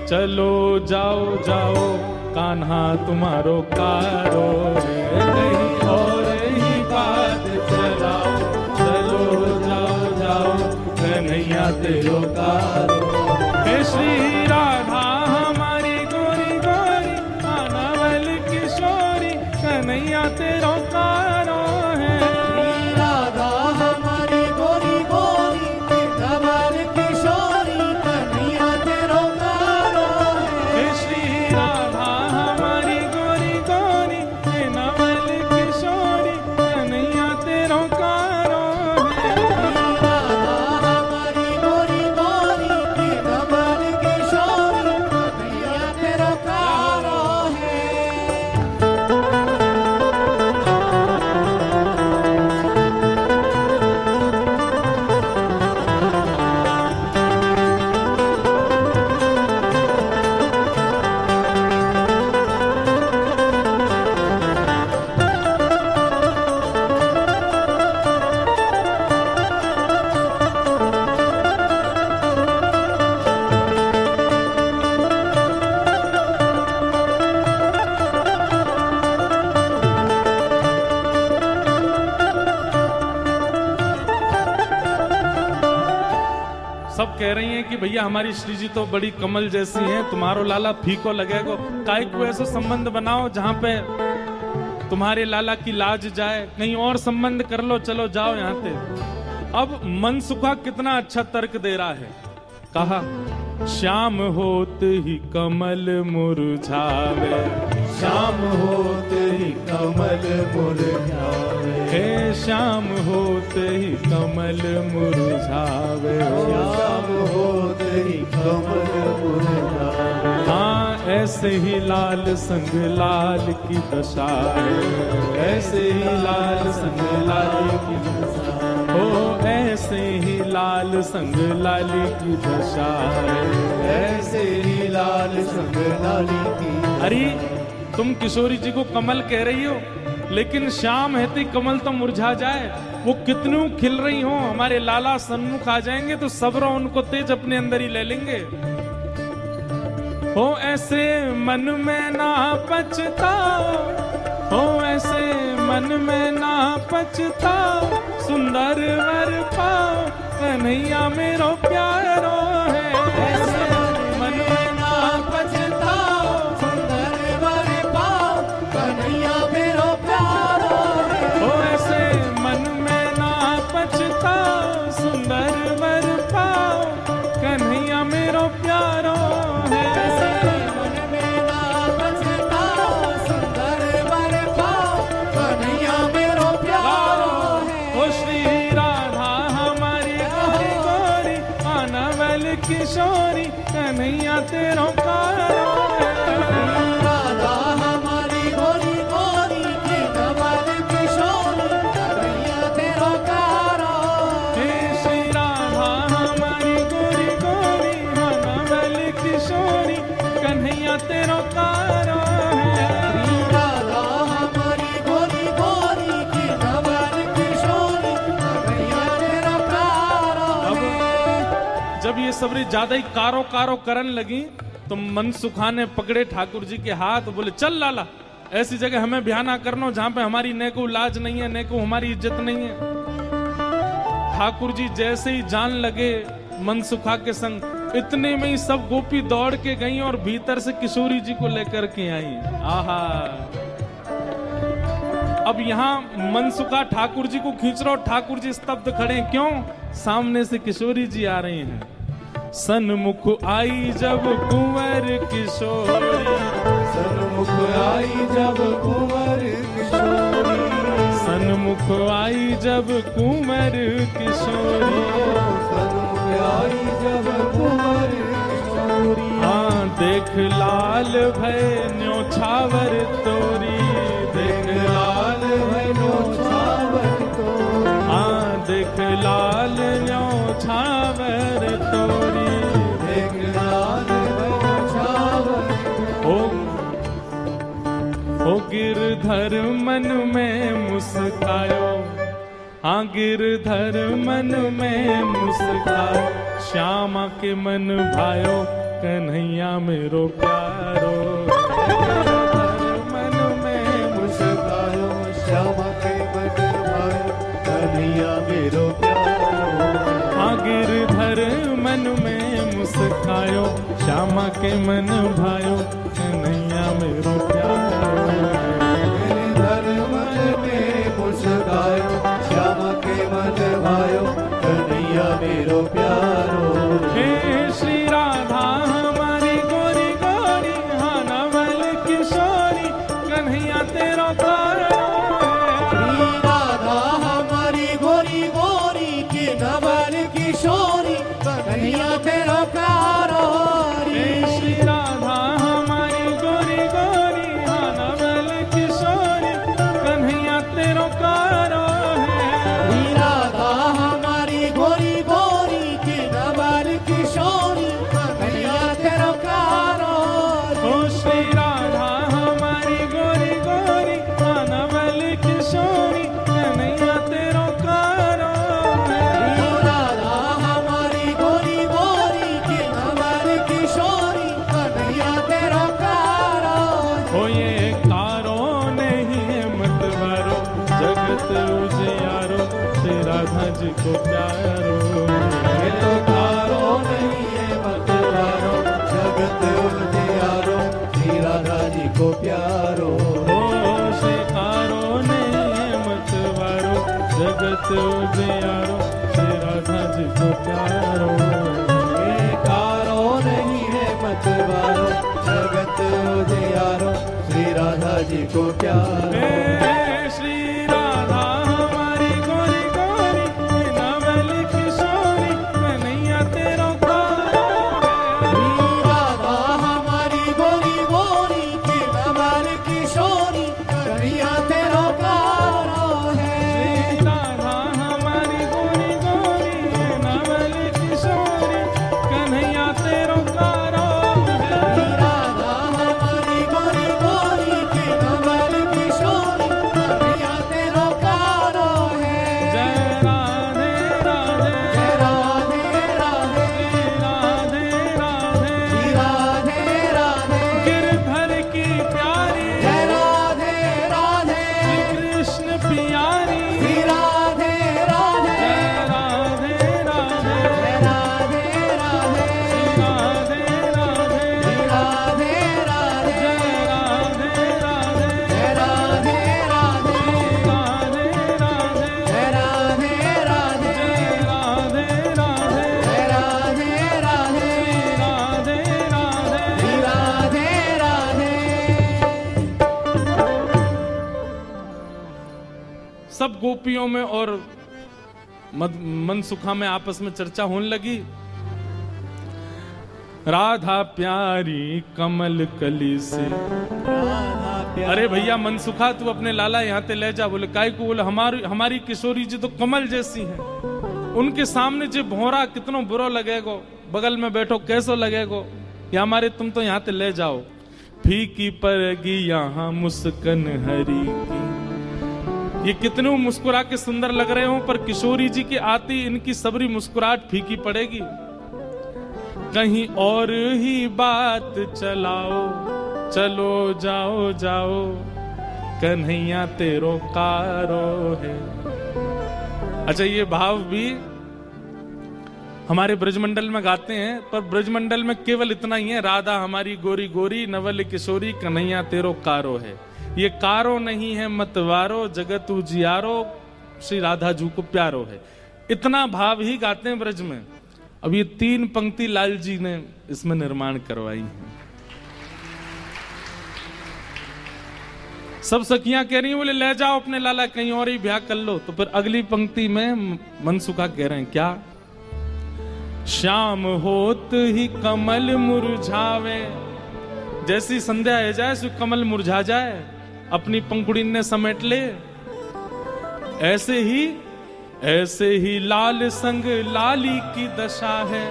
चलो जाओ जाओ कान्हा तुम्हारो कारो रे, कहीं और ही बात चलाओ। चलो जाओ जाओ कन्हैया तेरो कारो। हे श्री राधा हमारी गोरी गोरी, आनावल किशोरी, कन्हैया तेरो कारो है। श्री राधा हमारी गोरी गोरी, धवल किशोरी, कन्हैया तेरो कारो है। हे श्री राधा हमारी गोरी गोरी, नवल किशोरी, कन्हैया तेरो कारो है। राधा हमारी गोरी गोरी, धवल किशोरी, कन्हैया तेरो कारो है। सब कह रही हैं कि भैया हमारी श्री जी तो बड़ी कमल जैसी हैं, तुम्हारो लाला फीको लगेगा। काहे को ऐसा संबंध बनाओ जहां पे तुम्हारे लाला की लाज जाए, कहीं और संबंध कर लो, चलो जाओ यहाँ से। अब मनसुखा कितना अच्छा तर्क दे रहा है, कहा श्याम होत ही कमल मुरझावे, शाम होते ही कमल मुरझावे। हे श्याम होत ही कमल मुरझावे। शाम होते ही कमल मुरझावे। हाँ ऐसे ही लाल संग लाल की दशा है, ऐसे ही लाल संग लाल की दशा हो, ऐसे ही लाल संग लाली की दशा है। ऐसे ही लाल संग लाली की। अरे तुम किशोरी जी को कमल कह रही हो, लेकिन शाम है तो कमल तो मुरझा जाए। वो कितनू खिल रही हो, हमारे लाला सन्मुख आ जाएंगे तो सबरो उनको तेज अपने अंदर ही ले लेंगे। हो ऐसे मन में ना पछताओ, हो ऐसे मन में ना पछताओ, सुंदर वर पाओ कन्हैया मेरो प्यारो है। ऐसे मन में ना पछताओ, सुंदर वर पाओ कन्हैया मेरो प्यारो है। हो ऐसे मन में ना पछताओ, सुंदर वर पाओ कन्हैया मेरो प्यारो है। ऐसे मन में ना पछताओ, सुंदर वर पाओ कन्हैया मेरो प्यारो है। ओ श्री राधा हमारी गोरी गोरी, आनावल किशोरी, कन्हैया तेरो कारो है। राधा हमारी गोरी गोरी, धवल किशोरी, कन्हैया तेरो कारो है। हे श्री राधा हमारी गोरी गोरी, आनावल किशोरी, कन्हैया तेरो कारो है। राधा हमारी गोरी गोरी, धवल किशोरी, कन्हैया तेरो कारो है। जब ये सबरी ज्यादा ही कारो कारो करन लगी तो मनसुखा ने पकड़े ठाकुर जी के हाथ, बोले चल लाला, ऐसी जगह हमें ब्याह ना करना जहां पे हमारी न को लाज नहीं है, न को हमारी इज्जत नहीं है। ठाकुर जी जैसे ही जान लगे मनसुखा के संग, इतने में ही सब गोपी दौड़ के गई और भीतर से किशोरी जी को लेकर के आई। आहा अब यहाँ मनसुखा ठाकुर जी को खींच रहा और ठाकुर जी स्तब्ध खड़े हैं। क्यों? सामने से किशोरी जी आ रही हैं। सन्मुख आई जब कुंवर किशोरी, सन्मुख आई जब कुंवर किशोरी, सन्मुख आई जब कुंवर किशोरी, सन्मुख आई जब कुंवर किशोरी। हाँ देख लाल भय न्योछावर तोरी, देख लाल भैनो छावर तोरी, हाँ देख लाल न्योछावर तोरी, देख लाल भैनो छावर ओ गिरधर मन में मुस्कायो, हाँ गिरधर मन में मुस्कायो, श्यामा के मन भायो कन्हैया मेरो प्यारो, गिरधर मन में मुस्कायो, श्यामा के मन भायो कन्हैया मेरो प्यारो। हाँ गिरधर मन में मुस्कायो, श्यामा के मन भायो कन्हैया मेरो प्यारो, गिरधर मन में मुस्कायो, श्यामा के मन भायो कन्हैया मेरो प्यारो। हे श्री राधा हमारी गोरी गोरी, हाँ नवल किशोरी कन्हैया तेरा प्यारो है। श्री राधा हमारी गोरी गोरी की नवल किशोरी कन्हैया तेरा प्यारो रे। हे श्री राधा हमारी गोरी गोरी, हाँ नवल किशोरी कन्हैया तेरा प्यारो है। श्री राधा हमारी गोरी गोरी की नवल किशोरी कन्हैया तेरा प्यारो रे। ओ श्री राधा हमारी गोरी गोरी, हाँ नवल किशोरी कन्हैया तेरा प्यारो है। श्री राधा हमारी गोरी गोरी की नवल किशोरी कन्हैया तेरा प्यारो रे। हो ये कारो नहीं मत वारो, जगत उजियारो श्री राधा जी को प्यारो। ये तो कारो नहीं है मतवारो, जगत उजियारो श्री राधा जी को प्यारो। हो श्री कारो नहीं मत वारो, जगत उजियारो श्री राधा जी को प्यारो। ये कारो नहीं है मतवारो, जगत उजियारो श्री राधा जी को प्यारो। हे श्री राधा हमारी गोरी गोरी, नवल किशोरी कन्हैया तेरा प्यारो है। श्री राधा हमारी गोरी गोरी की नवल किशोरी कन्हैया तेरा प्यारो है। राधा हमारी गोरी गोरी, नवल किशोरी कन्हैया तेरो प्यारो है। श्री राधा हमारी गोरी गोरी की नवल किशोरी कन्हैया तेरा प्यारो है। जय राधे राधे, जय राधे राधे, राधे राधे, श्री राधे राधे, गिरधर की प्यारी, जय राधे राधे, कृष्ण प्यारी, श्री राधे राधे, जय राधे राधे, जय राधे राधे, राधे राधे, श्री राधे राधे, जय राधे राधे, जय राधे राधे, राधे राधे, जय राधे राधे, जय राधे राधे, जय राधे राधे, राधे राधे, श्री राधे राधे। सब गोपियों में और मनसुखा में आपस में चर्चा होने लगी। राधा प्यारी कमल कली से, अरे भैया मनसुखा तू अपने लाला यहाँ ते ले जा। बोले काय को? बोले हमारी किशोरी जी तो कमल जैसी हैं, उनके सामने जो भौरा कितनो बुरा लगेगो, बगल में बैठो कैसो लगेगो, या हमारे तुम तो यहाँ ते ले जाओ। फीकी पड़ेगी यहाँ मुस्कन हरी की, ये कितने मुस्कुरा के सुंदर लग रहे हो, पर किशोरी जी की आती इनकी सबरी मुस्कुराहट फीकी पड़ेगी। कहीं और ही बात चलाओ, चलो जाओ जाओ, कन्हैया तेरो कारो है। अच्छा, ये भाव भी हमारे ब्रजमंडल में गाते हैं, पर ब्रजमंडल में केवल इतना ही है, राधा हमारी गोरी गोरी, नवल किशोरी, कन्हैया तेरो कारो है। ये कारो नहीं है मतवारो, जगत उजियारो, श्री राधा जी को प्यारो है। इतना भाव ही गाते हैं ब्रज में। अब ये 3 पंक्ति लाल जी ने इसमें निर्माण करवाई है। सब सखियां कह रही हैं, बोले ले जाओ अपने लाला कहीं और ही ब्याह कर लो। तो फिर अगली पंक्ति में मनसुखा कह रहे हैं क्या? श्याम होत ही कमल मुरझावे, जैसी संध्या है जाए सो कमल मुरझा जाए, अपनी पंखुड़ी ने समेट ले। ऐसे ही लाल संग लाली की दशा है।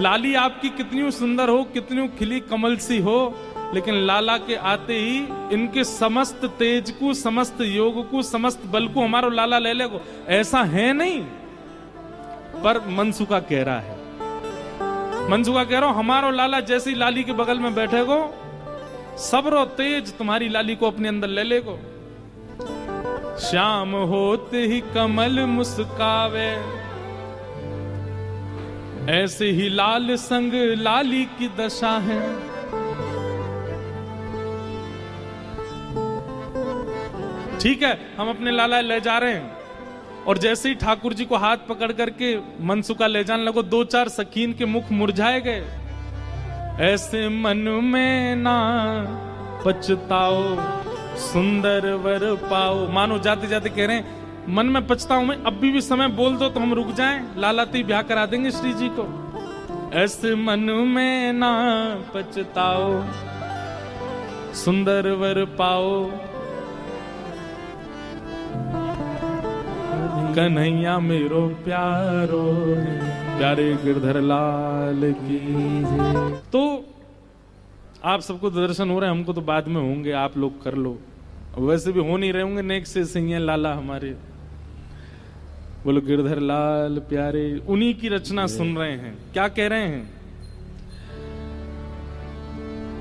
लाली आपकी कितनी सुंदर हो, कितनी खिली कमल सी हो, लेकिन लाला के आते ही इनके समस्त तेज को, समस्त योग को, समस्त बल को हमारो लाला ले लेगो, ऐसा है नहीं। पर मनसुखा कह रहा है, मनसुखा कह रहा हूं, हमारो लाला जैसी लाली के बगल में बैठेगो, सबरो तेज तुम्हारी लाली को अपने अंदर ले लेगो। श्याम होते ही कमल मुस्कावे, ऐसे ही लाल संग लाली की दशा है। ठीक है, हम अपने लाला ले जा रहे हैं, और जैसे ही ठाकुर जी को हाथ पकड़ करके मनसुखा ले जाने लगो, 2-4 सखीन के मुख मुरझाए गए। ऐसे मन में ना पछताओ, सुंदर वर पाओ। मानो जाते जाते कह रहे हैं, मन में पछताऊं मैं, अब भी समय बोल दो तो हम रुक जाएं, लाला तो ब्याह करा देंगे श्री जी को। ऐसे मन में ना पछताओ, सुंदर वर पाओ, कन्हैया मेरो प्यारो है, प्यारे गिरधर लाल की जय। तो आप सबको दर्शन हो रहे हैं, हमको तो बाद में होंगे, आप लोग कर लो, वैसे भी हो नहीं रहे होंगे, नेक से सिंह लाला हमारे। बोलो गिरधर लाल प्यारे, उन्हीं की रचना सुन रहे हैं। क्या कह रहे हैं?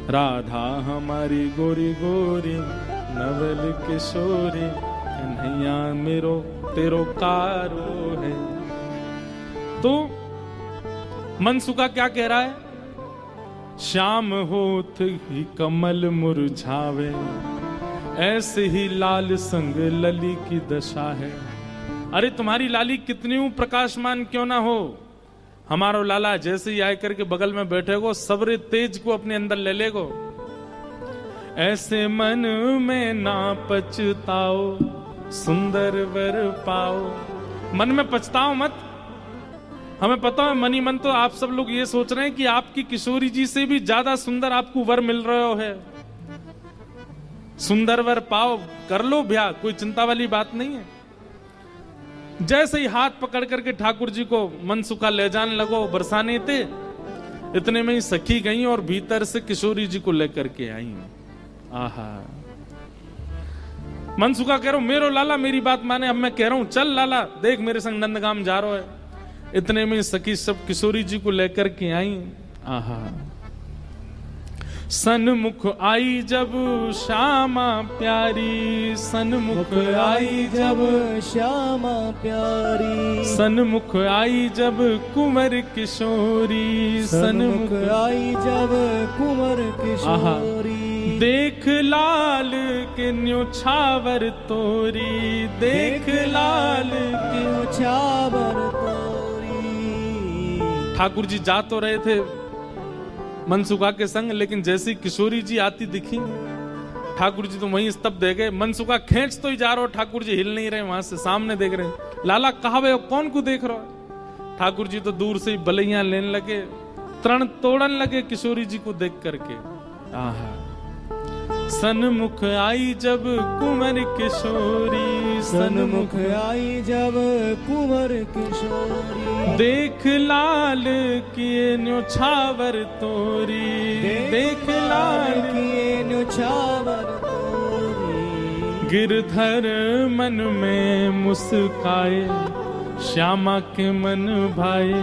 राधा हमारी गोरी गोरी, नवल किशोरी, कन्हैया मेरो तेरो कारो है। तो मनसुखा क्या कह रहा है? श्याम होत ही कमल मुरझावे, ऐसे ही लाल संग लली की दशा है। अरे तुम्हारी लाली कितनी प्रकाशमान क्यों ना हो, हमारो लाला जैसे ही आकर के बगल में बैठेगो, सबरे तेज को अपने अंदर ले लेगो। ऐसे मन में ना पछताओ, सुंदर वर पाओ। मन में पछताओ मत। हमें पता है मनी मन तो आप सब लोग ये सोच रहे हैं कि आपकी किशोरी जी से भी ज्यादा सुंदर आपको वर मिल रहा है। सुंदर वर पाओ, कर लो ब्याह, कोई चिंता वाली बात नहीं है। जैसे ही हाथ पकड़ करके ठाकुर जी को मनसुखा ले जाने लगो, बरसाने थे, इतने में ही सखी गई और भीतर से किशोरी जी को लेकर के आई। आहा, मनसुखा कह रहा हूं, मेरो लाला मेरी बात माने, अब मैं कह रहा हूं चल लाला देख मेरे संग नंदगाम जा रहा है। इतने में सखी सब किशोरी जी को लेकर के आई। आहा, सन्मुख आई जब श्यामा प्यारी, सन्मुख आई जब श्यामा प्यारी, सन्मुख आई जब कुंवर किशोरी, सन्मुख आई जब कुंवर किशोरी। देख लाल के न्योछावर तोरी, देख लाल के न्योछावर तोरी। ठाकुर जी जा तो रहे थे मनसुखा के संग, लेकिन जैसी किशोरी जी आती दिखी, ठाकुर जी तो वहीं स्तब्ध रह गए। मनसुखा खींच तो ही जा रहा हो, ठाकुर जी हिल नहीं रहे, वहां से सामने देख रहे। लाला कहा वे कौन को देख रहा है? ठाकुर जी तो दूर से ही बलैयां लेने लगे, तरण तोड़न लगे किशोरी जी को देख करके। आहा, सन्मुख आई जब कुंवर किशोरी, सन्मुख आई जब कुंवर किशोरी। देख लाल किए न्योछावर तोरी, देख लाल किए न्योछावर तोरी। गिरधर मन में मुस्काए, श्यामा के मन भाए,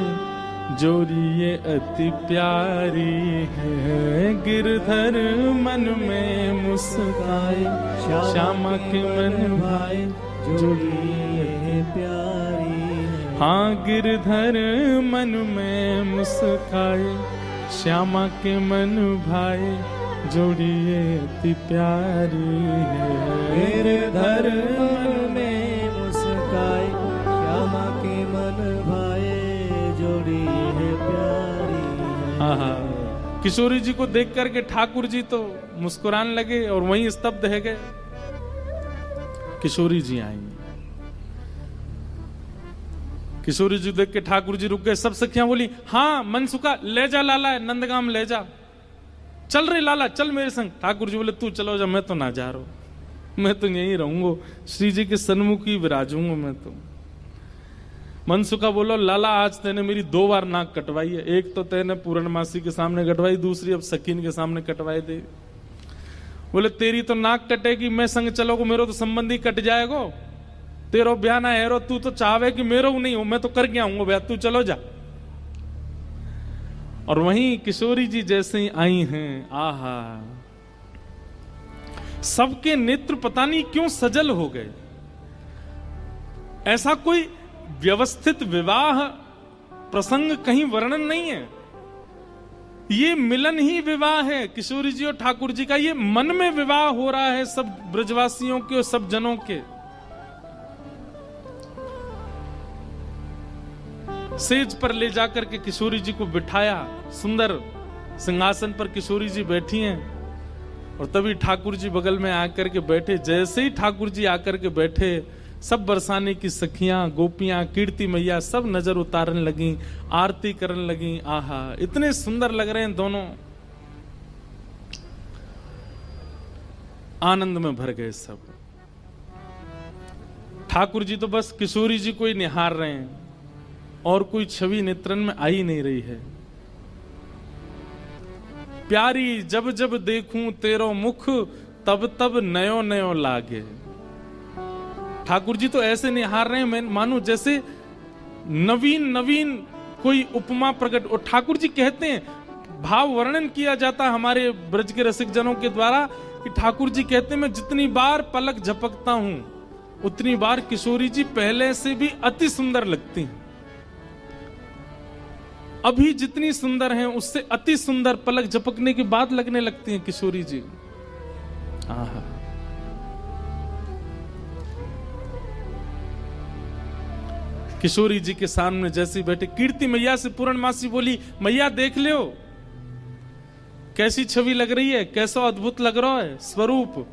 जोरी ये अति प्यारी है। गिरधर मन में मुस्काए, श्यामा के मन भाए, जोरी ये प्यारी है। हाँ, गिरधर मन में मुस्काए, श्यामा के मन भाए, जोड़िए अति प्यारी है। मेरे धर्म में मुस्काए श्यामा के मन भाए, जोड़ी है प्यारी है। आहा, किशोरी जी को देख करके ठाकुर जी तो मुस्कुराने लगे और वहीं स्तब्ध है गए। किशोरी जी आई, किशोरी जी देख के ठाकुर जी रुक गए। सब सखियां बोली, हाँ मनसुखा ले जा लाला, नंदगाम ले जा, चल रे लाला चल मेरे संग। ठाकुर जी बोले, तू चलो जा, मैं तो ना जा रहा हूं, मैं तो यहीं रहूंगा, श्री जी के सन्मुख ही विराजूंगा मैं तो। मनसुखा बोलो, लाला आज तेने मेरी 2 बार नाक कटवाई है, एक तो तेने पूर्णमासी के सामने कटवाई, दूसरी अब सकीन के सामने कटवाई दे। बोले, तेरी तो नाक कटेगी, मैं संग चलोगो, मेरो तो संबंधी कट जाएगो, तेरो ब्याह ना है रो, तू तो चाहे कि मेरो नहीं हो, मैं तो करके आऊंगा ब्याह, तू चलो जा। और वहीं किशोरी जी जैसे ही आई हैं, आहा, सबके नेत्र पता नहीं क्यों सजल हो गए। ऐसा कोई व्यवस्थित विवाह प्रसंग कहीं वर्णन नहीं है, ये मिलन ही विवाह है किशोरी जी और ठाकुर जी का। ये मन में विवाह हो रहा है सब ब्रजवासियों के और सब जनों के। सेज पर ले जाकर के किशोरी जी को बिठाया, सुंदर सिंहासन पर किशोरी जी बैठी हैं, और तभी ठाकुर जी बगल में आकर के बैठे। जैसे ही ठाकुर जी आकर के बैठे, सब बरसाने की सखियां, गोपियां, कीर्ति मैया सब नजर उतारने लगी, आरती करने लगी। आहा, इतने सुंदर लग रहे हैं दोनों, आनंद में भर गए सब। ठाकुर जी तो बस किशोरी जी को ही निहार रहे हैं, और कोई छवि नेत्रन में आ ही नहीं रही है। प्यारी जब जब देखूं तेरो मुख, तब तब नयो नयो लागे। ठाकुर जी तो ऐसे निहार रहे हैं, मैं मानो जैसे नवीन नवीन कोई उपमा प्रकट। और ठाकुर जी कहते हैं, भाव वर्णन किया जाता है हमारे ब्रज के रसिक जनों के द्वारा, कि ठाकुर जी कहते हैं, मैं जितनी बार पलक झपकता हूं उतनी बार किशोरी जी पहले से भी अति सुंदर लगती हैं। अभी जितनी सुंदर हैं उससे अति सुंदर पलक झपकने के बाद लगने लगती हैं किशोरी जी। आहा, किशोरी जी के सामने जैसे बैठे, कीर्ति मैया से पूर्णमासी बोली, मैया देख लो कैसी छवि लग रही है, कैसा अद्भुत लग रहा है स्वरूप।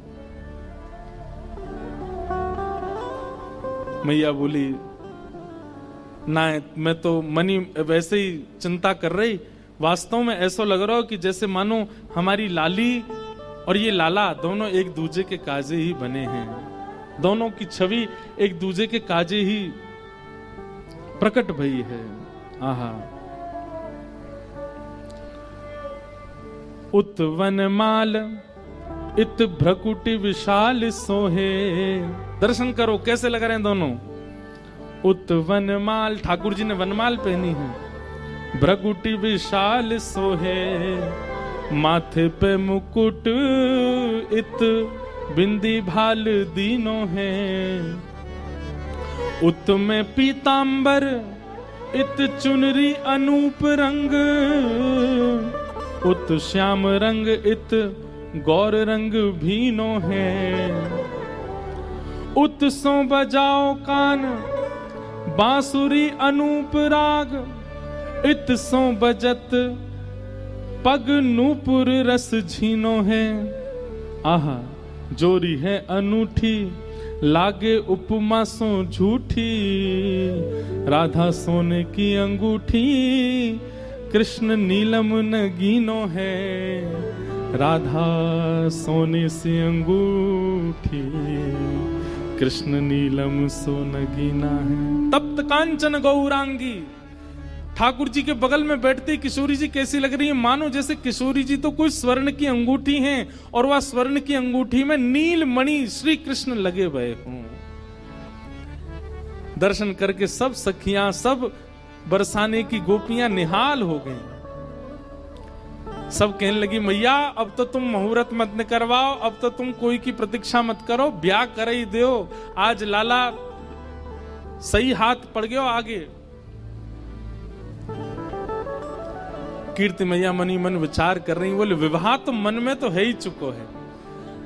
मैया बोली, ना मैं तो मनी वैसे ही चिंता कर रही, वास्तव में ऐसा लग रहा हो कि जैसे मानो हमारी लाली और ये लाला दोनों एक दूजे के काजे ही बने हैं, दोनों की छवि एक दूजे के काजे ही प्रकट भई है। आहा, उत वनमाल इत भ्रकुटी विशाल सोहे। दर्शन करो कैसे लग रहे हैं दोनों। उत वनमाल, ठाकुर जी ने वनमाल पहनी है, भ्रकुटी विशाल सोहे, माथे पे मुकुट इत बिंदी भाल दीनो है, उत में पीतांबर इत चुनरी अनूप रंग, उत श्याम रंग इत गौर रंग भीनो है, उत सो बजाओ कान बांसुरी अनूप राग, इत सो बजत पग नूपुर रस झीनो है। आहा, जोरी है अनूठी लागे उपमा सो झूठी, राधा सोने की अंगूठी कृष्ण नीलम नगीनो है, राधा सोने से अंगूठी कृष्ण नीलम सो नगीना है। तप्त कांचन गौरांगी, ठाकुर जी के बगल में बैठती किशोरी जी कैसी लग रही है, मानो जैसे किशोरी जी तो कोई स्वर्ण की अंगूठी हैं और वह स्वर्ण की अंगूठी में नील मणि श्री कृष्ण लगे हुए हों। दर्शन करके सब सखियां, सब बरसाने की गोपियां निहाल हो गईं। सब कहने लगी, मैया अब तो तुम मुहूर्त मत न करवाओ, अब तो तुम कोई की प्रतीक्षा मत करो, ब्याह कर ही दो, आज लाला सही हाथ पड़ गयो आगे। कीर्ति मैया मनी मन विचार कर रही, बोले विवाह तो मन में तो है ही चुको है,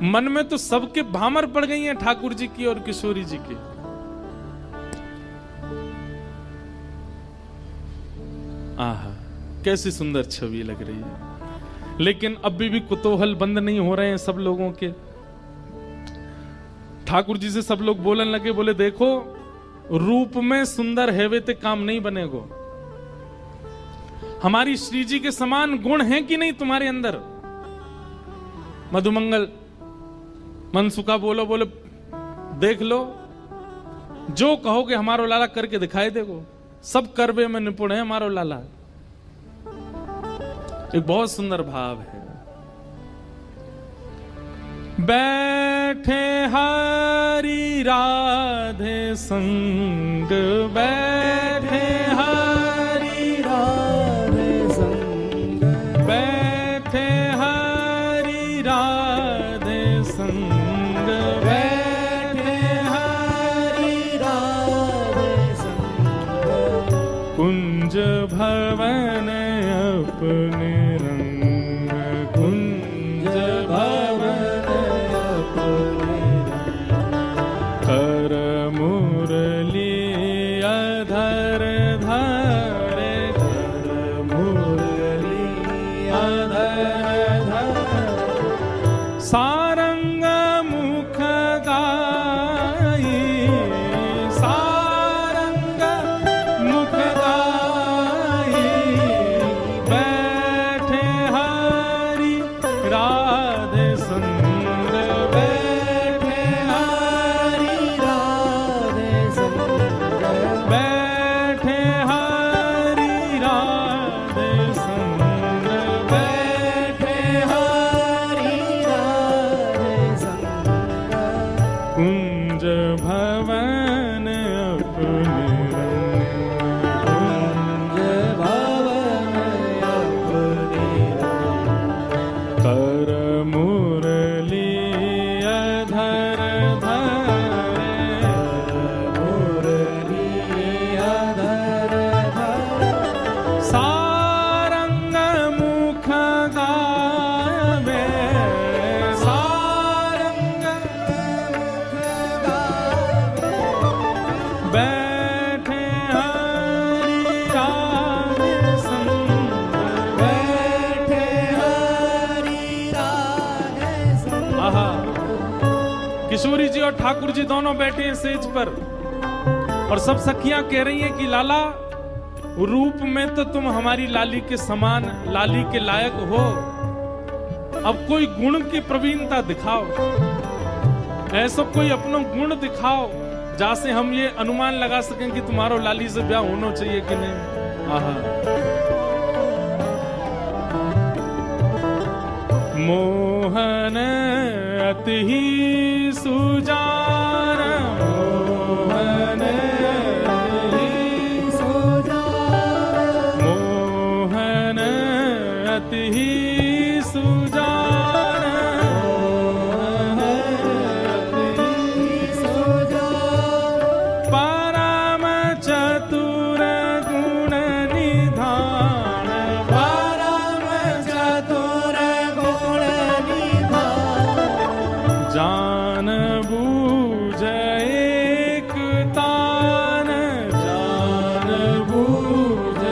मन में तो सबके भामर पड़ गई हैं ठाकुर जी की और किशोरी जी की। आहा, कैसी सुंदर छवि लग रही है। लेकिन अभी भी कुतूहल बंद नहीं हो रहे हैं सब लोगों के। ठाकुर जी से सब लोग बोलने लगे, बोले देखो रूप में सुंदर है वे ते काम नहीं बनेगो, हमारी श्री जी के समान गुण हैं कि नहीं तुम्हारे अंदर। मधुमंगल मनसुखा बोलो, बोले देख लो, जो कहोगे हमारो लाला करके दिखाई देगो, सब करवे में निपुण है हमारो लाला। एक बहुत सुंदर भाव है। बैठे हरि राधे संग, बैठे हरि राधे संग, बैठे हरि राधे संग, बैठे हरि राधे संग, कुंज भवन अपने रंग, कुंज भवन अपने रंग, कर मुरली अधर धरे, कर मुरली अधर धरे, सारंग मुख गाई, सारंग मुख गाई, बैठे हरि राधे संग, बैठे हरि राधे संग, बैठे हरि राधे संग, बैठे हरि राधे संग, कुंज भवन अपने रंग, कुंज भवन अपने रंग, कर मुरली अधर धरे, मुरली अधर धरे, सारंग मुख गावे, सारंग मुख गावे, बैठे हरि राधे संग, बैठे हरि राधे संग। आहा, किशोरी जी और ठाकुर जी दोनों बैठे हैं सेज पर, और सब सखियां कह रही हैं कि लाला रूप में तो तुम हमारी लाली के समान, लाली के लायक हो, अब कोई गुण की प्रवीणता दिखाओ, ऐसा कोई अपना गुण दिखाओ जैसे हम ये अनुमान लगा सकें कि तुम्हारो लाली से ब्याह होना चाहिए कि नहीं। आहा, मोहन अति ही सुजान, मोहन अति ही सुजान, मोहन अति ही सुजान, मोहन अति ही सुजान, परम चतुर गुण निधान, परम चतुर गुण निधान, जान बूझ एक तान, जान बूझ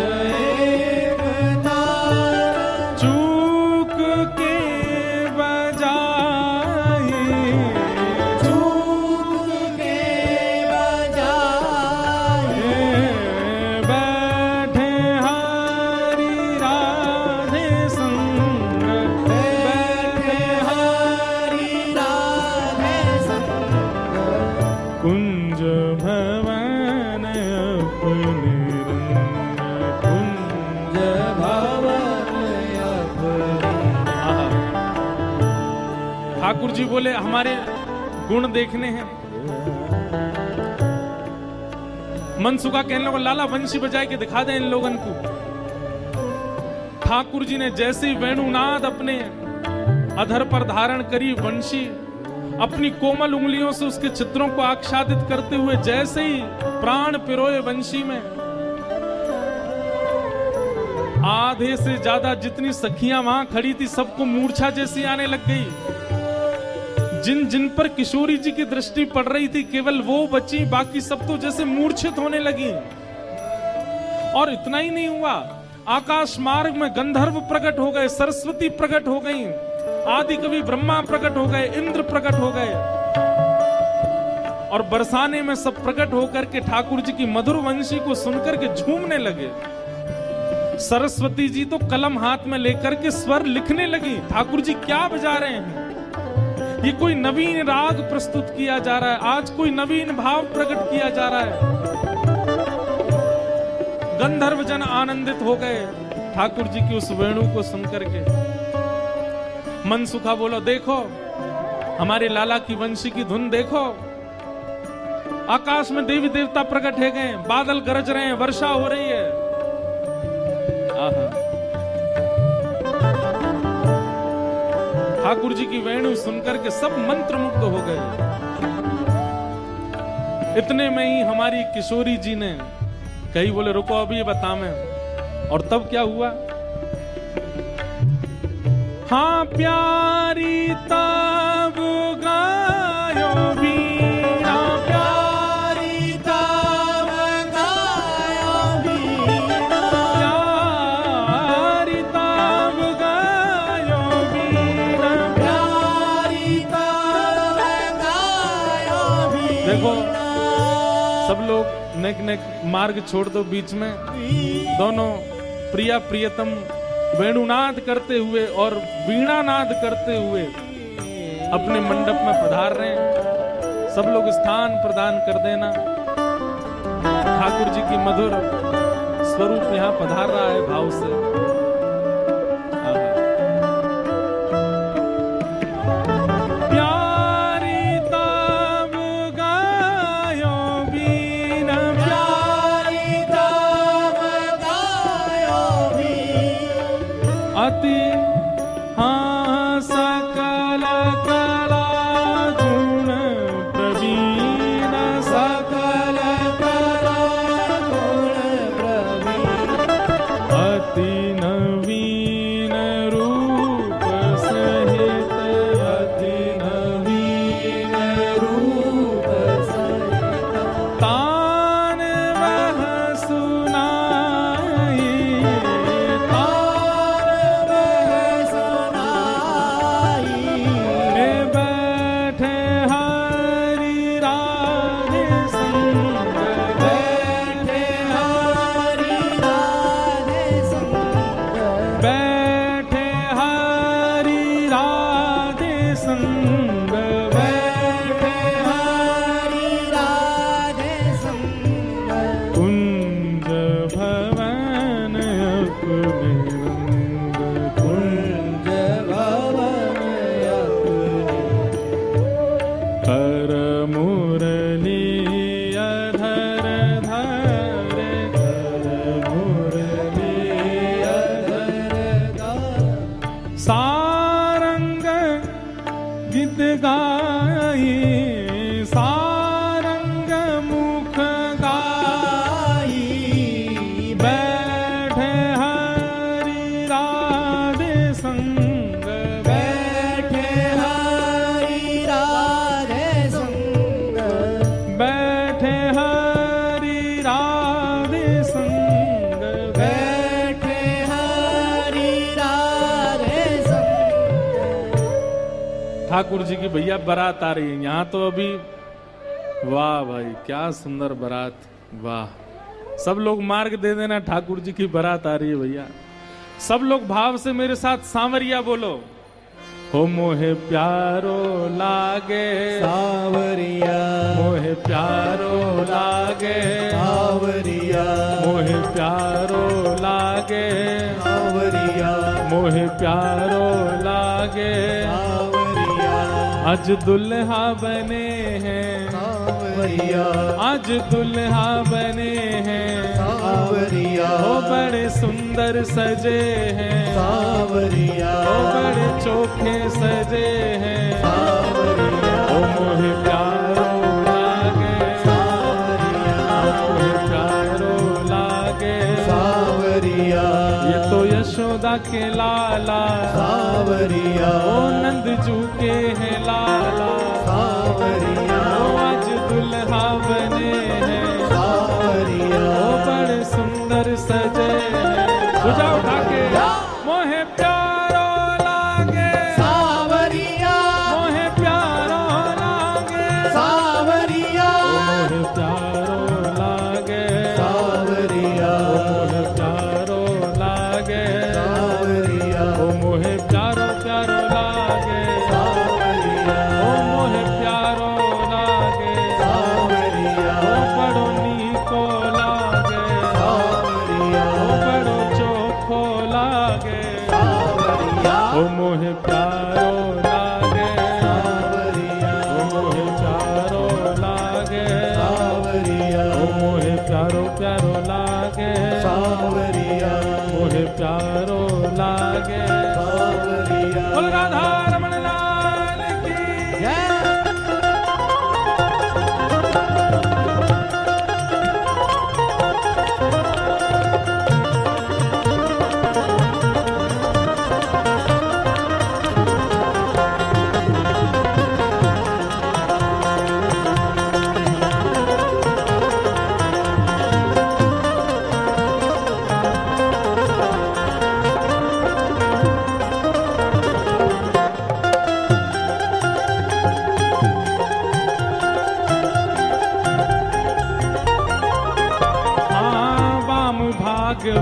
एक तान, चूक के बजाई, चूक के बजाई, बैठे हरि राधे संग, बैठे हरि राधे संग, कुंज भवन अपने रंग, कुंज भवन अपने। आहा, ठाकुर जी बोले हमारे गुण देखने हैं। मनसुखा कहने लगा, लाला वंशी बजाए के दिखा दे इन लोगन को। ठाकुर जी ने जैसे ही वेणुनाद अपने अधर पर धारण करी, वंशी अपनी कोमल उंगलियों से उसके चित्रों को आच्छादित करते हुए जैसे ही प्राण पिरोए वंशी में, आधे से ज्यादा जितनी सखियां वहां खड़ी थी सबको मूर्छा जैसी आने लग गई। जिन जिन पर किशोरी जी की दृष्टि पड़ रही थी केवल वो बची, बाकी सब तो जैसे मूर्छित होने लगी। और इतना ही नहीं हुआ, आकाश मार्ग में गंधर्व प्रकट हो गए, सरस्वती प्रकट हो गई, आदि कवि ब्रह्मा प्रकट हो गए, इंद्र प्रकट हो गए। और बरसाने में सब प्रकट होकर के ठाकुर जी की मधुर वंशी को सुनकर के झूमने लगे। सरस्वती जी तो कलम हाथ में लेकर के स्वर लिखने लगी। ठाकुर जी क्या बजा रहे हैं? ये कोई नवीन राग प्रस्तुत किया जा रहा है, आज कोई नवीन भाव प्रकट किया जा रहा है। गंधर्व जन आनंदित हो गए ठाकुर जी की उस वेणु को सुनकर के। मनसुखा बोलो, देखो हमारे लाला की वंशी की धुन देखो। आकाश में देवी देवता प्रकट है गए, बादल गरज रहे हैं, वर्षा हो रही है। ठाकुर जी की वेणु सुनकर के सब मंत्रमुग्ध हो गए। इतने में ही हमारी किशोरी जी ने कही, बोले रुको अभी ये बता मैं। और तब क्या हुआ? हाँ प्यारी तब गायो बीना, प्यारी तब गायो बीना, प्यारी तब गायो बीना, प्यारी तब गायो बीना। देखो सब लोग नेक नेक मार्ग छोड़ दो, बीच में दोनों प्रिया प्रियतम वेणुनाद करते हुए और वीणानाद करते हुए अपने मंडप में पधार रहे हैं। सब लोग स्थान प्रदान कर देना। ठाकुर जी की मधुर स्वरूप यहाँ पधार रहा है भाव से। ठाकुर जी की भैया बारात आ रही है यहाँ तो अभी। वाह भाई क्या सुंदर बारात, वाह। सब लोग मार्ग दे देना, ठाकुर जी की बारात आ रही है भैया। सब लोग भाव से मेरे साथ सांवरिया बोलो। हो मोहे प्यारो लागे सांवरिया, मोहे प्यारो लागे सांवरिया, मोहे प्यारो लागे सांवरिया, मोहे प्यारो लागे सांवरिया, आज दुल्हा बने हैं सांवरिया, आज दुल्हा बने हैं सांवरिया, वो बड़े सुंदर सजे हैं सांवरिया, वो बड़े चोखे सजे हैं सांवरिया, ओ मोहे प्यारो लागे सांवरिया, मोहे प्यारो लागे सांवरिया, ये तो यशोदा के लाला सावरिया ओ नंदजू के हैं लाला सावरिया ओ आज दुल्हा बने हैं सावरिया ओ बड़े सुंदर सजे हैं भुजा उठा के मोहे प्यारो लागे सावरिया मोहे प्यारो लागे सावरिया मोहे प्यारो लागे सावरिया मोहे प्यारो लागे सावरिया ओ मोहे प्यारो प्यारो लागे सावरिया ओ मोहे प्यारो लागे सावरिया ओ बड़ो नीको लागे सावरिया ओ बड़ो चोखो लागे सावरिया ओ मोहे प्यारो लागे सावरिया ओ मोहे प्यारो लागे सावरिया ओ मोहे प्यारो प्यारो लागे सावरिया मोहे प्यारो लागे सावरिया बोल राधा रमण लाल की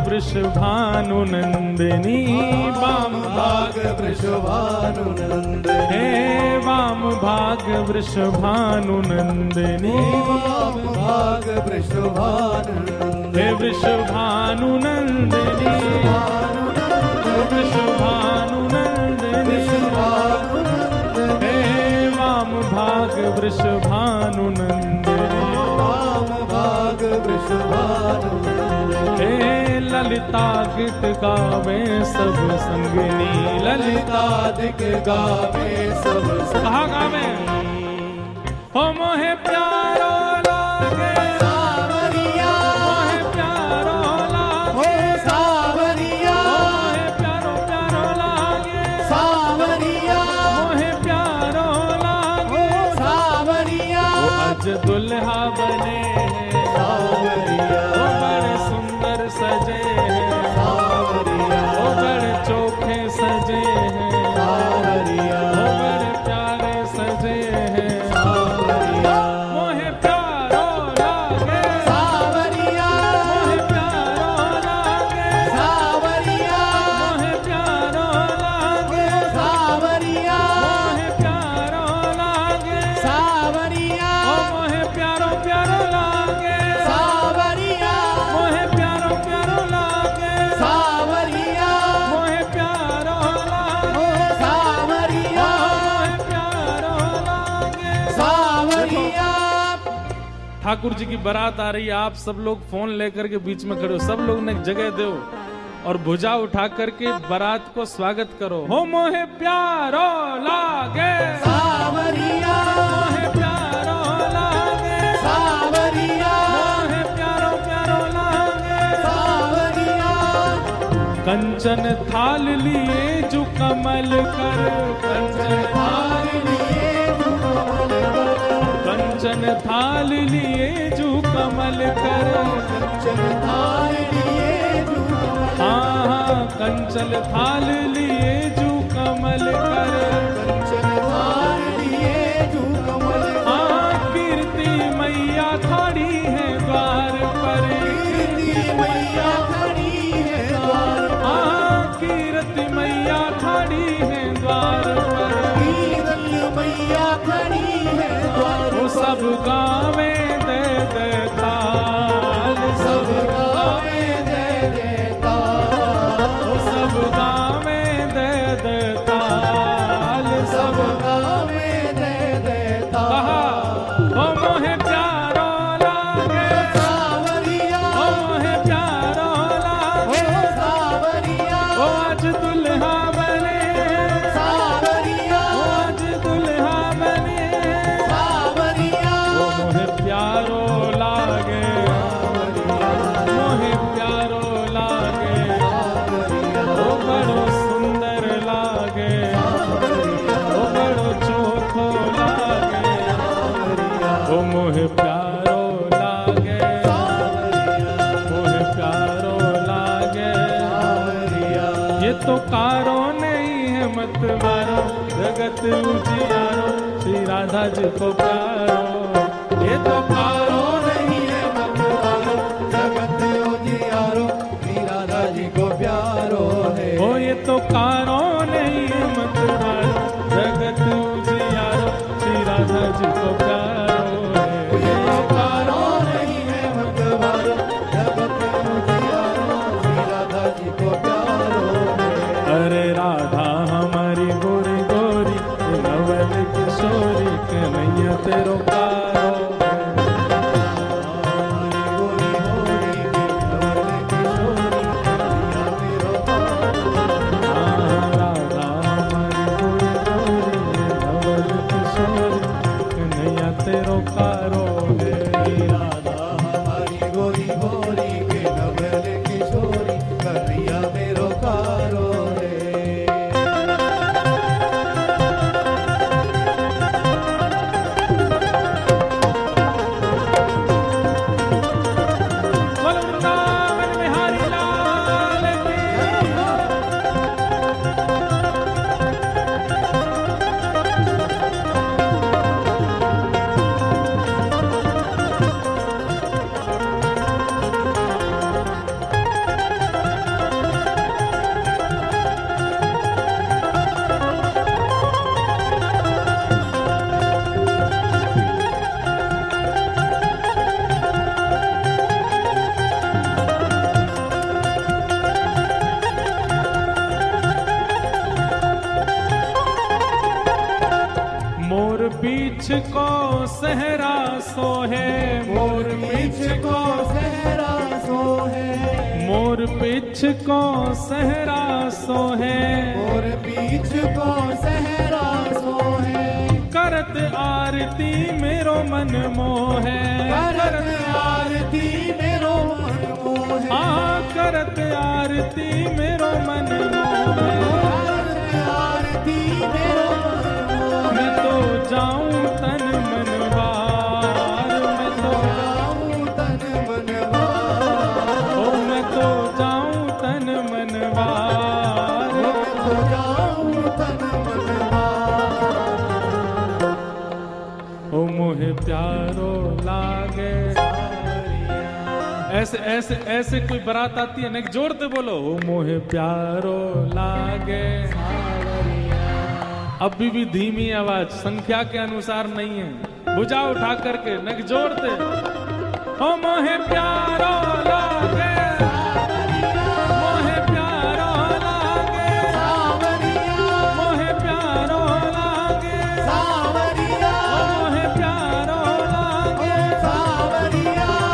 वृषभानु नंदिनी वाम भाग वृषभानु नंदिनी हे वाम भाग वृषभानु नंदिनी वाम भाग वृषभानु हे वृषभानु नंदिनी वृषभानु नंदिनी हे वाम भाग वृषभानु नंदिनी वाम भाग वृषभानु हे ललिता गीत गावे सब संगिनी ललिता दिक गावे सब कहा गावे हो मोहे प्यारो लागे सावरिया मोहे प्यारो लागे हो सावरिया मोहे प्यारो प्यारो लागे सावरिया मोहे प्यारो लागे हो सावरिया वो आज दुल्हा बने हैं सावरिया वो बड़े सुंदर सजे हैं सावरिया वो बड़े चोखे सजे हैं सावरिया वो बड़े प्यारे सजे हैं सावरिया मोहे प्यारो लागे सावरिया मोहे प्यारो लागे सावरिया मोहे प्यारो लागे सावरिया मोहे प्यारो लागे सावरिया ओ मोहे प्यारो प्यारो लागे सावरिया मोहे प्यारो प्यारो लागे सावरिया मोहे प्यारो लागे हो सावरिया मोहे प्यारो लागे सावरिया ठाकुर जी की बारात आ रही है आप सब लोग फोन लेकर के बीच में खड़े हो सब लोग ने जगह दो और भुजा उठा करके बारात को स्वागत करो हो मोहे प्यारो लागे सावरिया मोहे प्यारो लागे सावरिया मोहे प्यारो प्यारो लागे सावरिया कंचन थाल लिए जो कमल कर कंचन थाल लिए कमल कंचन थाल लिए जो कमल कर कंचन थाल लिए हाँ हाँ कंचन थाल लिए जो कमल कर कंचन थाल लिए कमल हाँ कीर्ति मैया खड़ी है द्वार पर कीर्ति मैया खड़ी है द्वार हाँ कीर्ति मैया खड़ी है द्वार पर कीर्ति मैया खड़ी है द्वार वो सब गावे दे दे ताल सब गावे दे देता वो सब गावे दे दे ताल सब गावे दे देता कहा ओ मोहे प्यारो लागे सावरिया ओ मोहे प्यारो लागे हो सावरिया ओ आज दुल्हा बने सावरिया ओ आज दुल्हा बने सावरिया ओ मोहे प्यारो ये तो कारो नहीं है मतवारो, जगत उजियारो श्री राधा जी को प्यारो। ये तो कारो नहीं है मतवारो, जगत उजियारो श्री राधा जी को प्यारो है। ओ ये तो कारो नहीं है मतवारो, जगत उजियारो श्री राधा जी को प्यारो है। ये तो कारो नहीं है मतवारो, जगत उजियारो श्री राधा जी को प्यारो है। अरे राधा हमारी गोरी गोरी, नवल किशोरी, कन्हैया तेरो कारो है। हमारी गोरी गोरी नवल किशोरी, कन्हैया तेरो कारो है। राधा हमारी गोरी गोरी, नवल किशोरी, कन्हैया तेरो कारो है। राधा हमारी गोरी गोरी के नवल किशोरी, कन्हैया मेरो कारो है। बोलो वृंदावन बिहारी लाल की। मोर पीछ को सहरा सोहे, मोर पीछ को सहरा सोहे, मोर पीछ को सहरा सोहे, मोर पीछ को सहरा सोहे। करत आरती मेरो मन मोहे, करत आरती मेरो मन मोहे, करत आरती मेरो मन मोहे। करत आरती मेरो मन मोहे। मैं तो जाऊं तन मन बार, मैं तो जाऊं तन मन बार, ओ मैं तो जाऊं तन मन बार। तो जाऊं तन मन बार। ओ मोहे प्यारो लागे। ऐसे ऐसे ऐसे कोई बारात आती है ना, जोरते बोलो, ओ मोहे प्यारो लागे। अभी भी धीमी आवाज, संख्या के अनुसार नहीं है, भुजा उठा करके नक जोरते। ओ मोहे प्यारो लागे, मोहे प्यारो लागे, मोहे प्यारो लागे, ओ मोहे प्यारो लागे।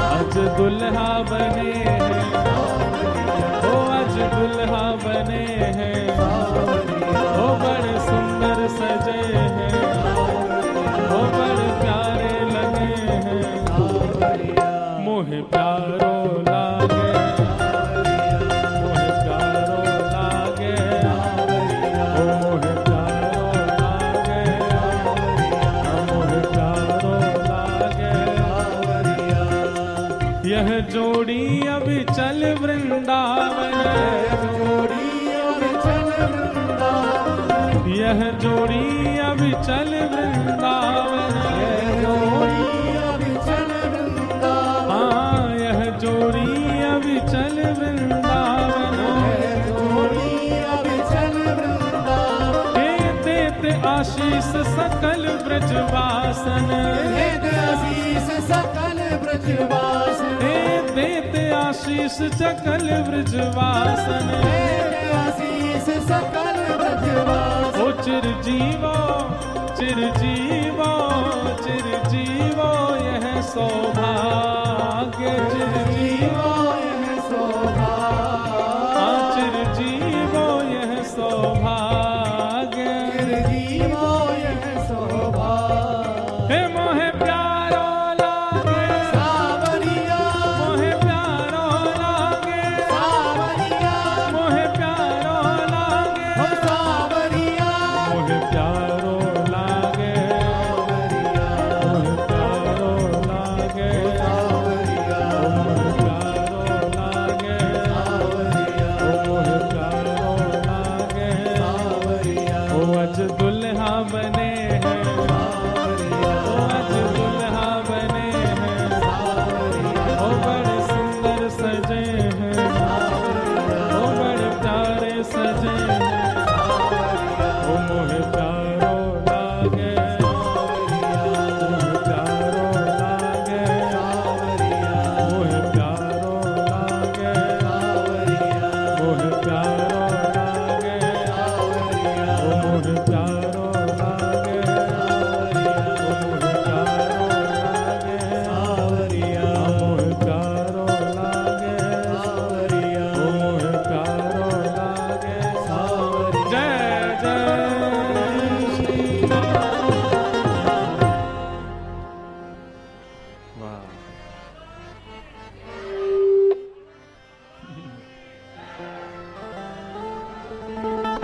आज दुल्हा बने हैं, ओ आज दुल्हा बने हैं, ओ बड़े सुंदर सजे हैं, ओ बड़े प्यारे लगे हैं। मोहे प्यारो लागे, मोहे प्यारो लागे, ओ मोहे प्यारो लागे, मोहे प्यारो लागे। यह जोड़ी अभी चल वृंदावन, यह जोड़ी अभी चल वृंदावन, हाँ यह जोड़ी अभी चल वृंदावन। हे देते आशीष सकल ब्रजवासन, सकल ब्रजवासन, हे देते आशीष सकल ब्रजवासन। आशीष सकल ब्रजवासन। ओ चिरजीवो चिरजीवो चिरजीवो यह सौभाग्य, चिरजीवो यह सौभाग्य, चिरजीवो यह सौभाग्य। चिरजीवो यह सौभाग्य। हे मोहे प्यारो लागे सावरिया, मोहे प्यारो लागे सावरिया, मोहे प्यारो लागे हो सावरिया, मोहे प्यारो लागे सावरिया, मोहे प्यारो लागे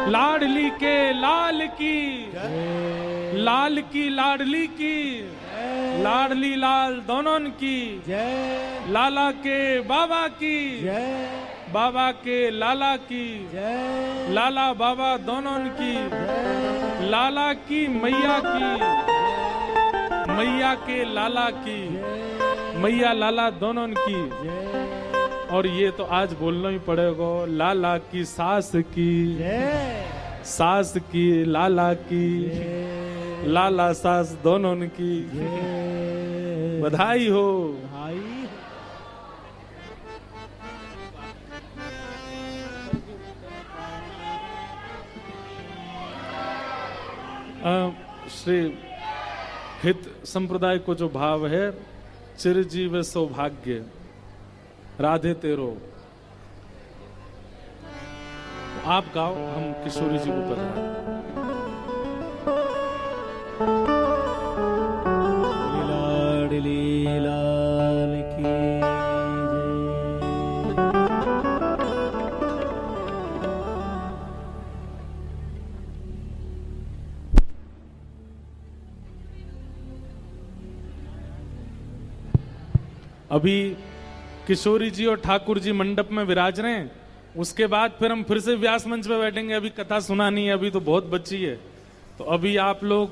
लाडली के लाल की, लाल की लाडली की, लाडली लाल दोनों की, लाला के बाबा की, बाबा के लाला की, लाला बाबा दोनों की, लाला की मैया की, मैया के लाला की, मैया लाला दोनों की। और ये तो आज बोलना ही पड़ेगा, लाला की सास की, सास की लाला की, लाला सास दोनों की बधाई हो। श्री हित संप्रदाय को जो भाव है, चिरजीव सौभाग्य राधे तेरो, आप गाओ, हम किशोरी जी को बधाएं। लाडली लाल की अभी किशोरी जी और ठाकुर जी मंडप में विराज रहे हैं, उसके बाद फिर हम फिर से व्यास मंच पे बैठेंगे। अभी कथा सुनानी है, अभी तो बहुत बच्ची है, तो अभी आप लोग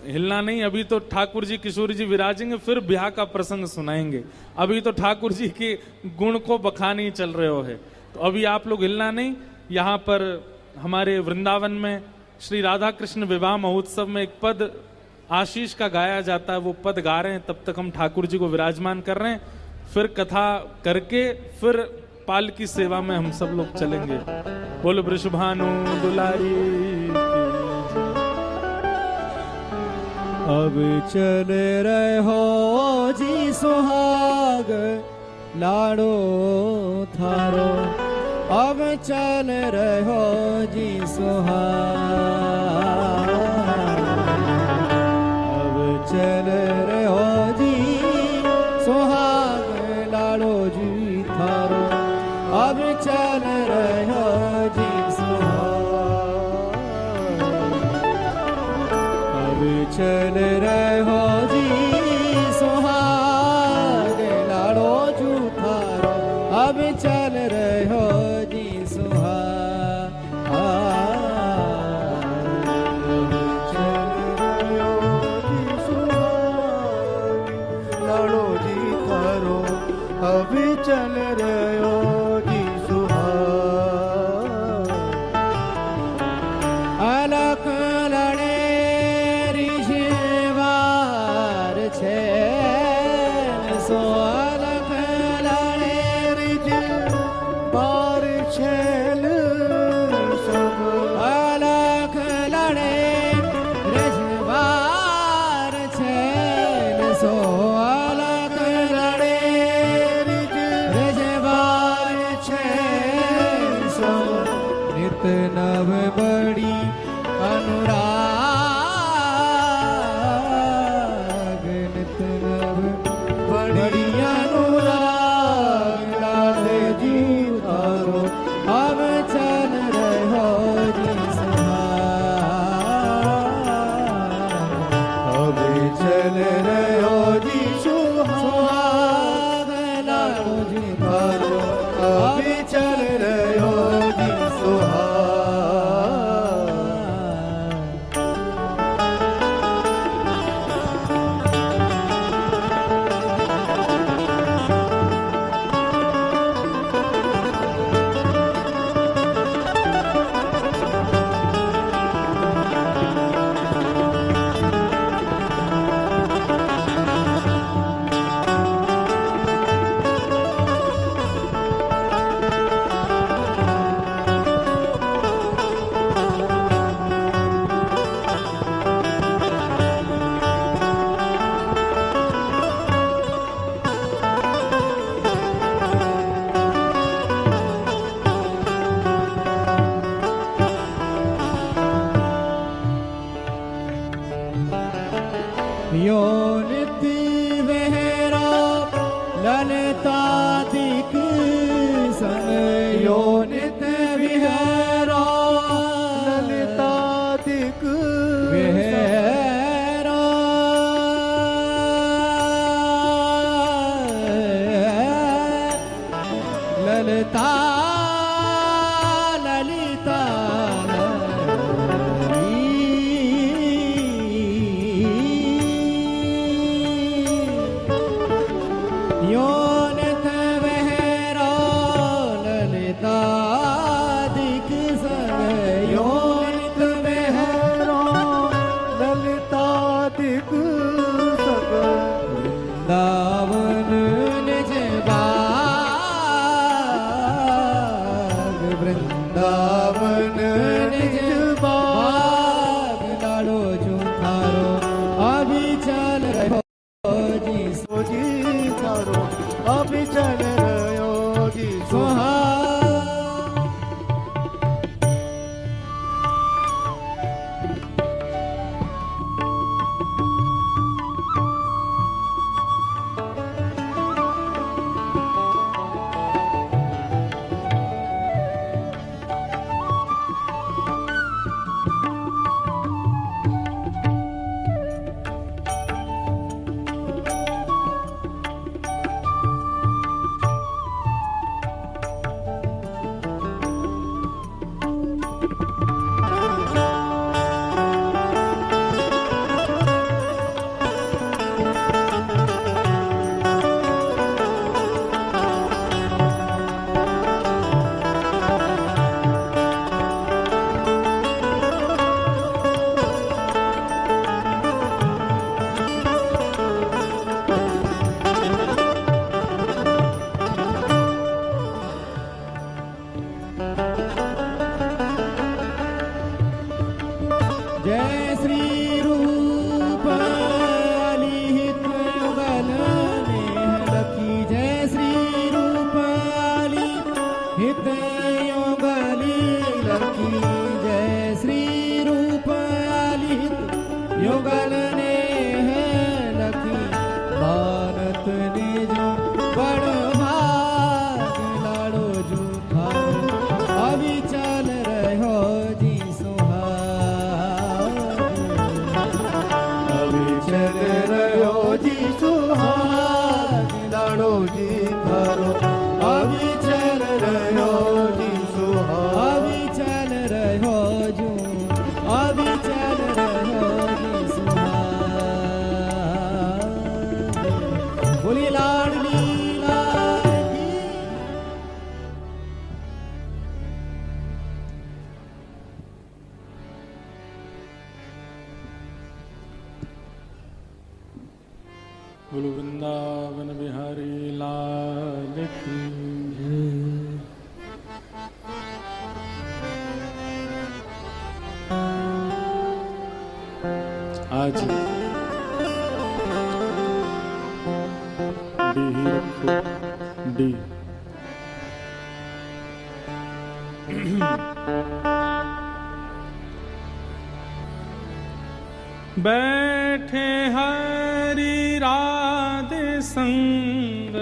हिलना नहीं। अभी तो ठाकुर जी किशोरी जी विराजेंगे, फिर ब्याह का प्रसंग सुनाएंगे। अभी तो ठाकुर जी के गुण को बखानी चल रहे हो है, तो अभी आप लोग हिलना नहीं। यहाँ पर हमारे वृंदावन में श्री राधा कृष्ण विवाह महोत्सव में एक पद आशीष का गाया जाता है, वो पद गा रहे हैं, तब तक हम ठाकुर जी को विराजमान कर रहे हैं। फिर कथा करके फिर पाल की सेवा में हम सब लोग चलेंगे। बोलो वृषभानु दुलारी। अब चल रहो जी सुहाग लाडो थारो, अब चल रहो जी सुहाग, अब चल रहो जी सुहाग लाडो जी थारो, अब चल रहो जी सुहाग, अब चल रहो जी सुहाग लाडो जी थारो, अब चल रहो जी सुहाग, अभी चल रहे हो जी सुहाग, अलख लड़े ऋषिवार छे सो, अलख लड़े ऋषिवार छेल सब, अलख लड़े ऋषिवार छेल सो, अलख लड़े नित नव बड़ी अनुराग, नित नव बड़ी अनुराग लाडे जी थारो, अब चल रहो जी सुहाग, अब चल रहो जी सुहाग लाडो जी थारो, अभी चल रहो जी सुहाग। यो नित्य वेहरा ललतादिक सन, यो नित्य विहरा वृंदावन निज बाग लाडो जो थारो अभी चल रहो जी थारो अभी चल रहो जी सोहा जय श्री रूप अली हित युगल नेह लखी जय श्री रूप अली हित युगली लखी जय श्री रूप अली हित युगल नेह लखी भारत ने जो बड़ भाग लाडो जो था अभी चल रहो जी चल रहो जी सुहाग लाडो जी थारो अभी चल रहो जी सुहाग अभी चल रहो जो अभी चल रहो जी सुहाग बोली लाडली लाल की बोलो वृंदावन बिहारी लाल की जय। आज डी ही रखो डी बैठे हरि राधे संग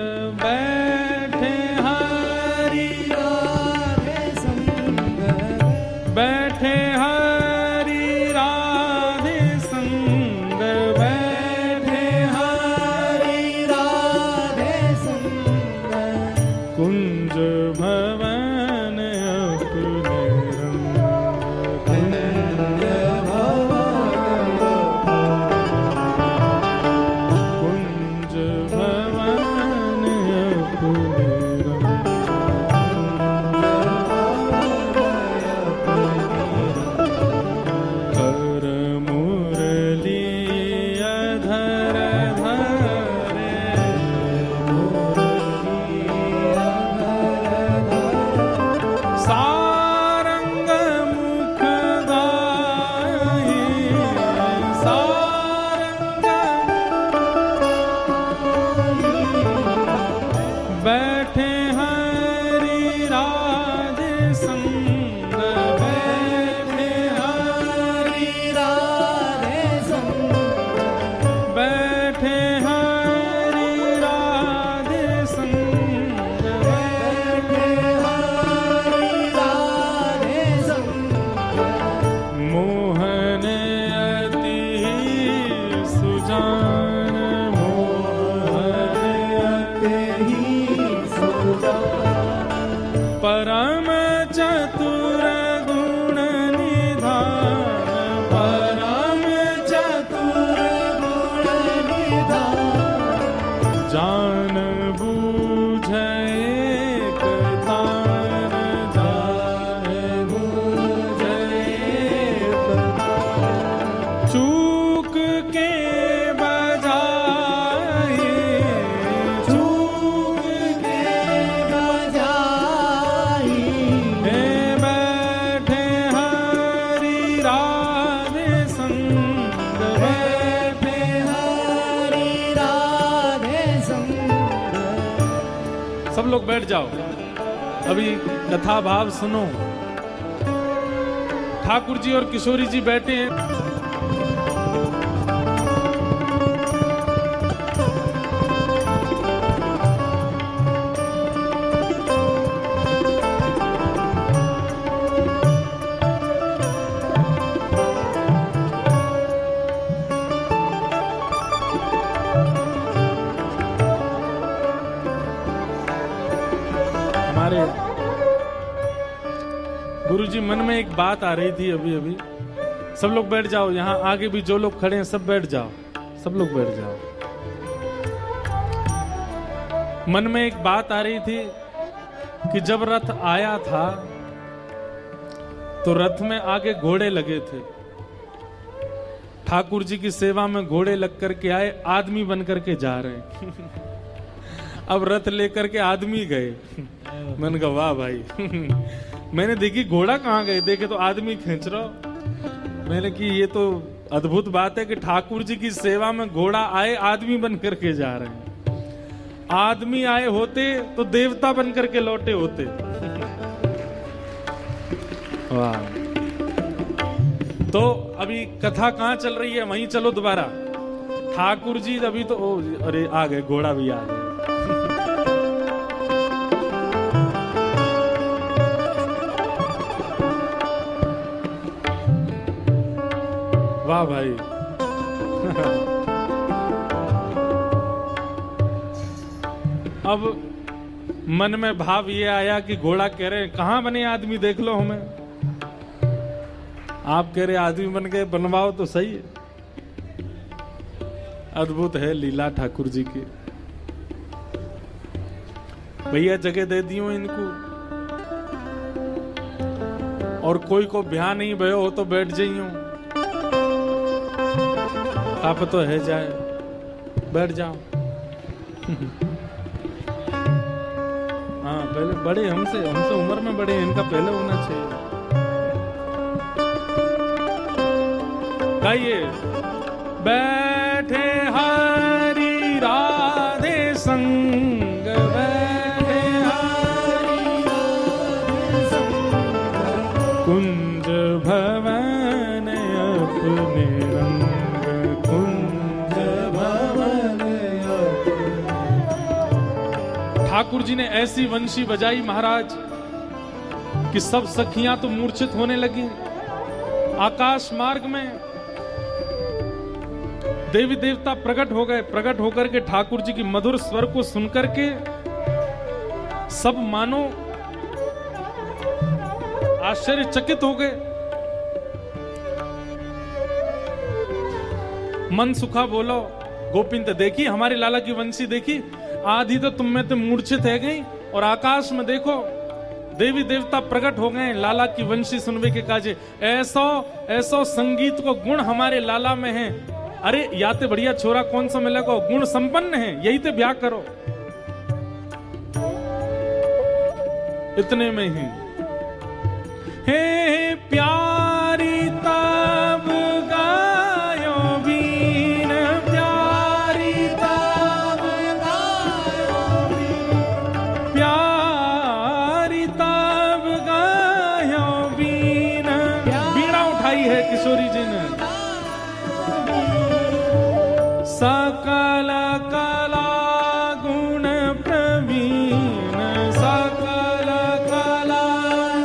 बैठे हरि राधे संग बैठे हरि राधे संग बैठे हरि राधे संग कुंज भवन अपने रंग कुंज भवन लोग बैठ जाओ, अभी कथा भाव सुनो। ठाकुर जी और किशोरी जी बैठे हैं। गुरुजी मन में एक बात आ रही थी अभी अभी। सब लोग बैठ जाओ, यहाँ आगे भी जो लोग खड़े हैं सब बैठ जाओ, सब लोग बैठ जाओ। मन में एक बात आ रही थी कि जब रथ आया था तो रथ में आगे घोड़े लगे थे। ठाकुर जी की सेवा में घोड़े लग करके आए, आदमी बन करके जा रहे हैं। अब रथ लेकर के आदमी गए। मैंने कहा वाह भाई। मैंने देखी घोड़ा कहाँ गए, देखे तो आदमी खींच रहा। मैंने कि ये तो अद्भुत बात है कि ठाकुर जी की सेवा में घोड़ा आए, आदमी बन करके जा रहे हैं। आदमी आए होते तो देवता बन करके लौटे होते। वाह। तो अभी कथा कहाँ चल रही है, वहीं चलो दोबारा। ठाकुर जी अभी तो अरे आ गए, घोड़ा भी आ गए। वाह भाई। अब मन में भाव ये आया कि घोड़ा कह रहे हैं कहां बने आदमी, देख लो हमें। आप कह रहे आदमी बन के बनवाओ तो सही है। अद्भुत है लीला ठाकुर जी की। भैया जगह दे दियो इनको, और कोई को ब्याह नहीं भयो हो तो बैठ जाइयो। आप तो है जाए, बैठ जाओ। हाँ पहले बड़े हमसे उम्र में बड़े, इनका पहले होना चाहिए। गाइए। बैठे हरि राधे संग, बैठे हरि राधे संग, कुंज भवन अपने रंग, कुंज भवन अपने। ठाकुर जी ने ऐसी वंशी बजाई महाराज कि सब सखियां तो मूर्छित होने लगी। आकाश मार्ग में देवी देवता प्रकट हो गए। प्रकट होकर के ठाकुर जी की मधुर स्वर को सुनकर के सब मानो आश्चर्यचकित हो गए। मन सुखा बोलो गोपिन तो देखी, हमारे लाला की वंशी देखी, आधी तो तुम में तो मूर्छित है गई, और आकाश में देखो देवी देवता प्रकट हो गए लाला की वंशी सुनवे के काजे। ऐसो ऐसो संगीत को गुण हमारे लाला में है। अरे याते बढ़िया छोरा कौन सा मिलेगा, गुण संपन्न है, यही तो ब्याह करो। इतने में ही हे प्यारी तब गायो बीन, प्यारी तब गायो बीन, प्यारी तब गायो बीन। बीड़ा उठाई है किशोरी जी ने। सकल कला गुण प्रवीण, सकल कला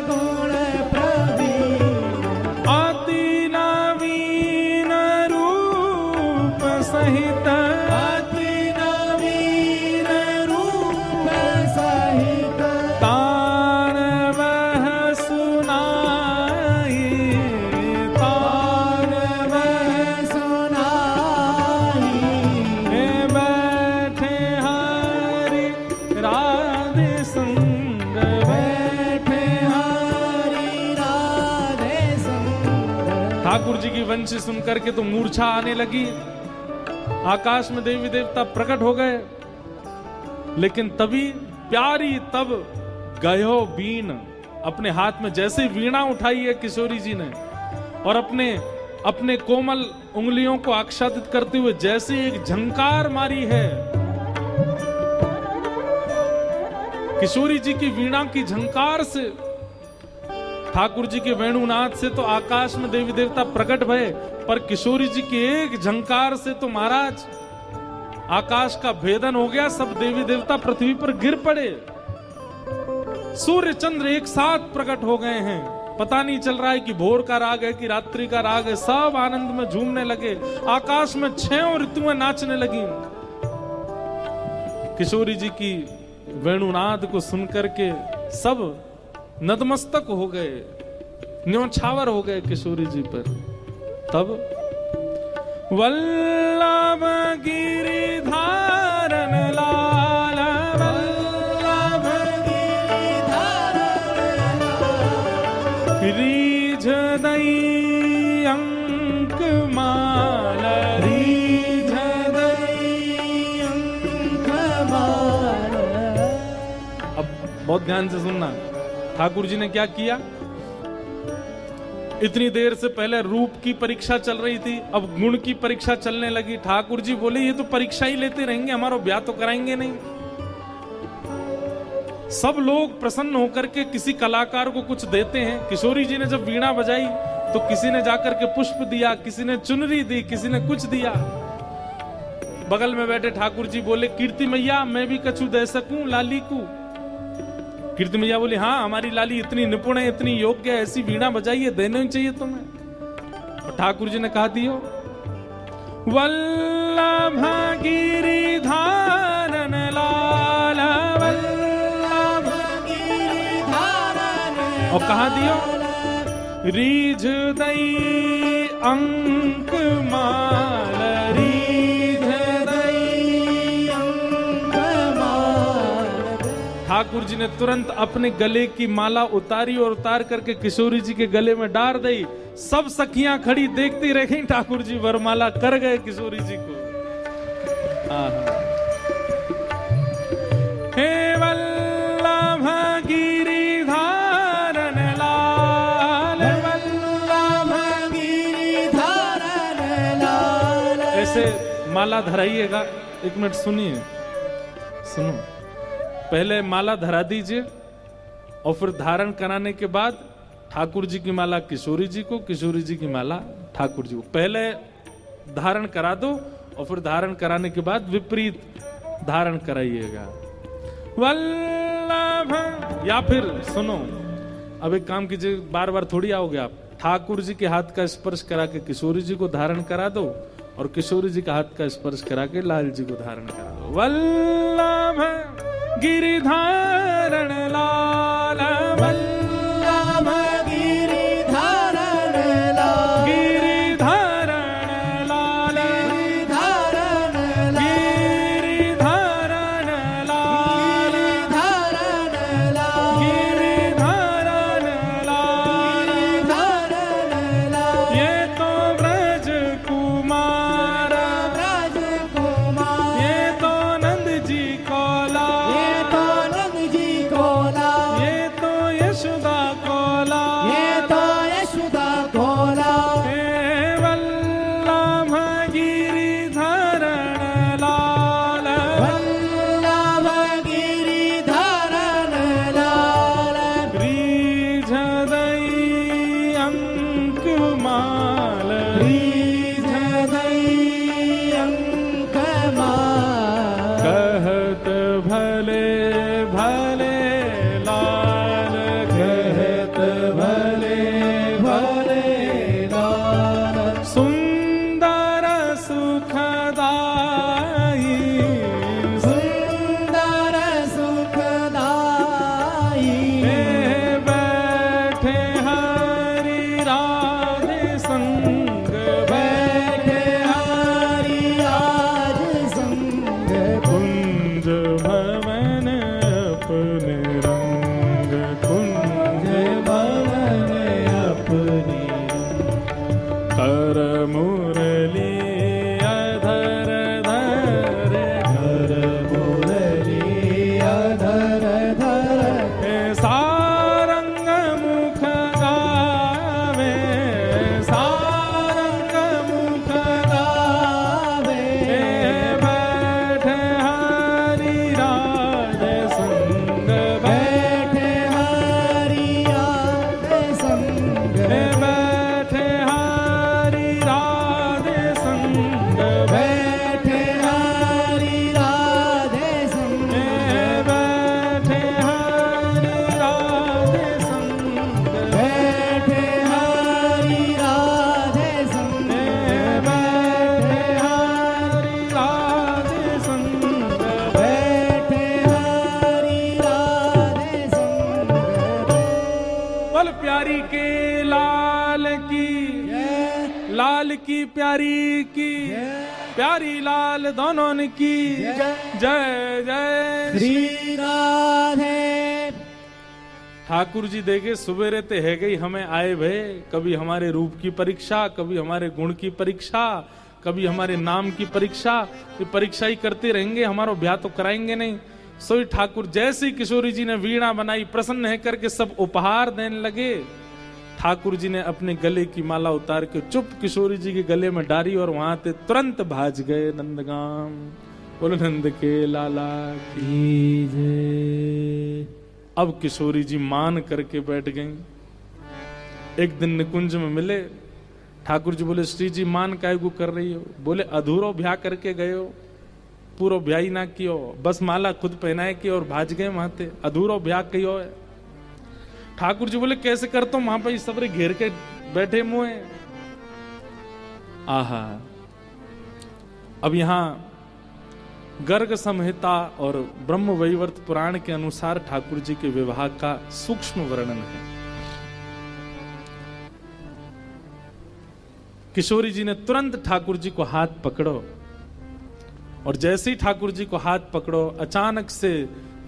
गुण प्रवीण, अति नवीन रूप सहित, अति नवीन रूप सहित, तान वह सुनाई, तान वह सुनाई। बैठे हरि राधे संग, बैठे हरि राधे संग। ठाकुर जी की वंशी सुनकर के तो मूर्छा आने लगी। आकाश में देवी देवता प्रकट हो गए। लेकिन तभी प्यारी तब गयो बीन, अपने हाथ में जैसे वीणा उठाई है किशोरी जी ने, और अपने कोमल उंगलियों को आच्छादित करते हुए जैसे एक झंकार मारी है। किशोरी जी की वीणा की झंकार से, ठाकुर जी के वेणुनाथ से तो आकाश में देवी देवता प्रकट भये, पर किशोरी जी की एक झंकार से तो महाराज आकाश का भेदन हो गया, सब देवी देवता पृथ्वी पर गिर पड़े। सूर्य चंद्र एक साथ प्रकट हो गए हैं, पता नहीं चल रहा है कि भोर का राग है कि रात्रि का राग है, सब आनंद में झूमने लगे, आकाश में 6 ऋतुएं नाचने लगी। किशोरी जी की वेणुनाद को सुनकर के सब नतमस्तक हो गए, न्योछावर हो गए किशोरी जी पर। तब वल्लभ गिरिधारन लाल, वल्लभ गिरिधारन लाल, रीझ दई अंक माल, रीझ दई अंक माल। अब बहुत ध्यान से सुनना, ठाकुर जी ने क्या किया? इतनी देर से पहले रूप की परीक्षा चल रही थी, अब गुण की परीक्षा चलने लगी। ठाकुर जी बोले ये तो परीक्षा ही लेते रहेंगे, हमारा ब्याह तो कराएंगे नहीं। सब लोग प्रसन्न होकर के किसी कलाकार को कुछ देते हैं। किशोरी जी ने जब वीणा बजाई तो किसी ने जाकर के पुष्प दिया, किसी ने चुनरी दी, किसी ने कुछ दिया। बगल में बैठे ठाकुर जी बोले कीर्ति मैया मैं भी कछु दे सकूं लाली को। कीर्ति मैया बोली हाँ हमारी लाली इतनी निपुण है, इतनी योग्य है, ऐसी वीणा बजाइए, देना ही चाहिए तुम्हें। ठाकुर जी ने कहा दियो। वल्लभ गिरिधारन लाल, वल्लभ गिरिधारन, और कहा दियो? रीझ दई अंक माल, रीझ दई अंक माल। ठाकुर जी ने तुरंत अपने गले की माला उतारी और उतार करके किशोरी जी के गले में डाल दी। सब सखियां खड़ी देखती रह गई, ठाकुर जी वरमाला कर गए किशोरी जी को। हे वल्लभ गिरिधारन लाल, वल्लभ गिरिधारन लाल। ऐसे माला धराइएगा, एक मिनट सुनिए, सुनो। पहले माला धरा दीजिए और फिर धारण कराने के बाद ठाकुर जी की माला किशोरी जी को, किशोरी जी की माला ठाकुर जी को। पहले धारण करा दो और फिर धारण कराने के बाद विपरीत धारण कराइएगा। वल्लभ, या फिर सुनो, अब एक काम कीजिए, बार बार थोड़ी आओगे आप। ठाकुर जी के हाथ का स्पर्श करा के किशोरी जी को धारण करा दो और किशोरी जी का हाथ का स्पर्श करा के लाल जी को धारण करा दो। वल्लभ गिरिधारण लाल, वल्लभ गिरिधारण लाल, गिरिधारण लाल, गिरिधारण लाल, गिरिधारण लाल, गिरिधारण लाल, गिरिधारण लाल। ये तो ब्रज कुमार, ब्रज कुमार, ये तो नंद जी को लाल की, जय लाल की प्यारी की, जय प्यारी लाल दोनों की जय जय जय। श्री राधे। ठाकुर जी देखे सुबेरे ते है गई हमें आए भय, कभी हमारे रूप की परीक्षा, कभी हमारे गुण की परीक्षा, कभी हमारे नाम की परीक्षा। ये परीक्षा ही करते रहेंगे, हमारा ब्याह तो कराएंगे नहीं। सोई ठाकुर जैसी किशोरी जी ने वीणा बनाई, प्रसन्न है करके सब उपहार देने लगे। ठाकुर जी ने अपने गले की माला उतार के चुप किशोरी जी के गले में डाली और वहां ते तुरंत भाज गए नंदगाम। बोलो नंद के लाला की जय। अब किशोरी जी मान करके बैठ गईं। एक दिन निकुंज में मिले, ठाकुर जी बोले श्री जी मान काय को कर रही हो? बोले अधूरो ब्याह करके गए हो, पूरा ब्याह ही ना कियो, बस माला खुद पहनाए की और भाज गए वहां ते, अधूरो ब्याह कियो है। ठाकुर जी बोले कैसे करता हूं, वहां पर सबरे घेर के बैठे मुए। आहा, अब यहां गर्ग संहिता और ब्रह्म वैवर्त पुराण के अनुसार ठाकुर जी के विवाह का सूक्ष्म वर्णन है। किशोरी जी ने तुरंत ठाकुर जी को हाथ पकड़ो और जैसे ही ठाकुर जी को हाथ पकड़ो अचानक से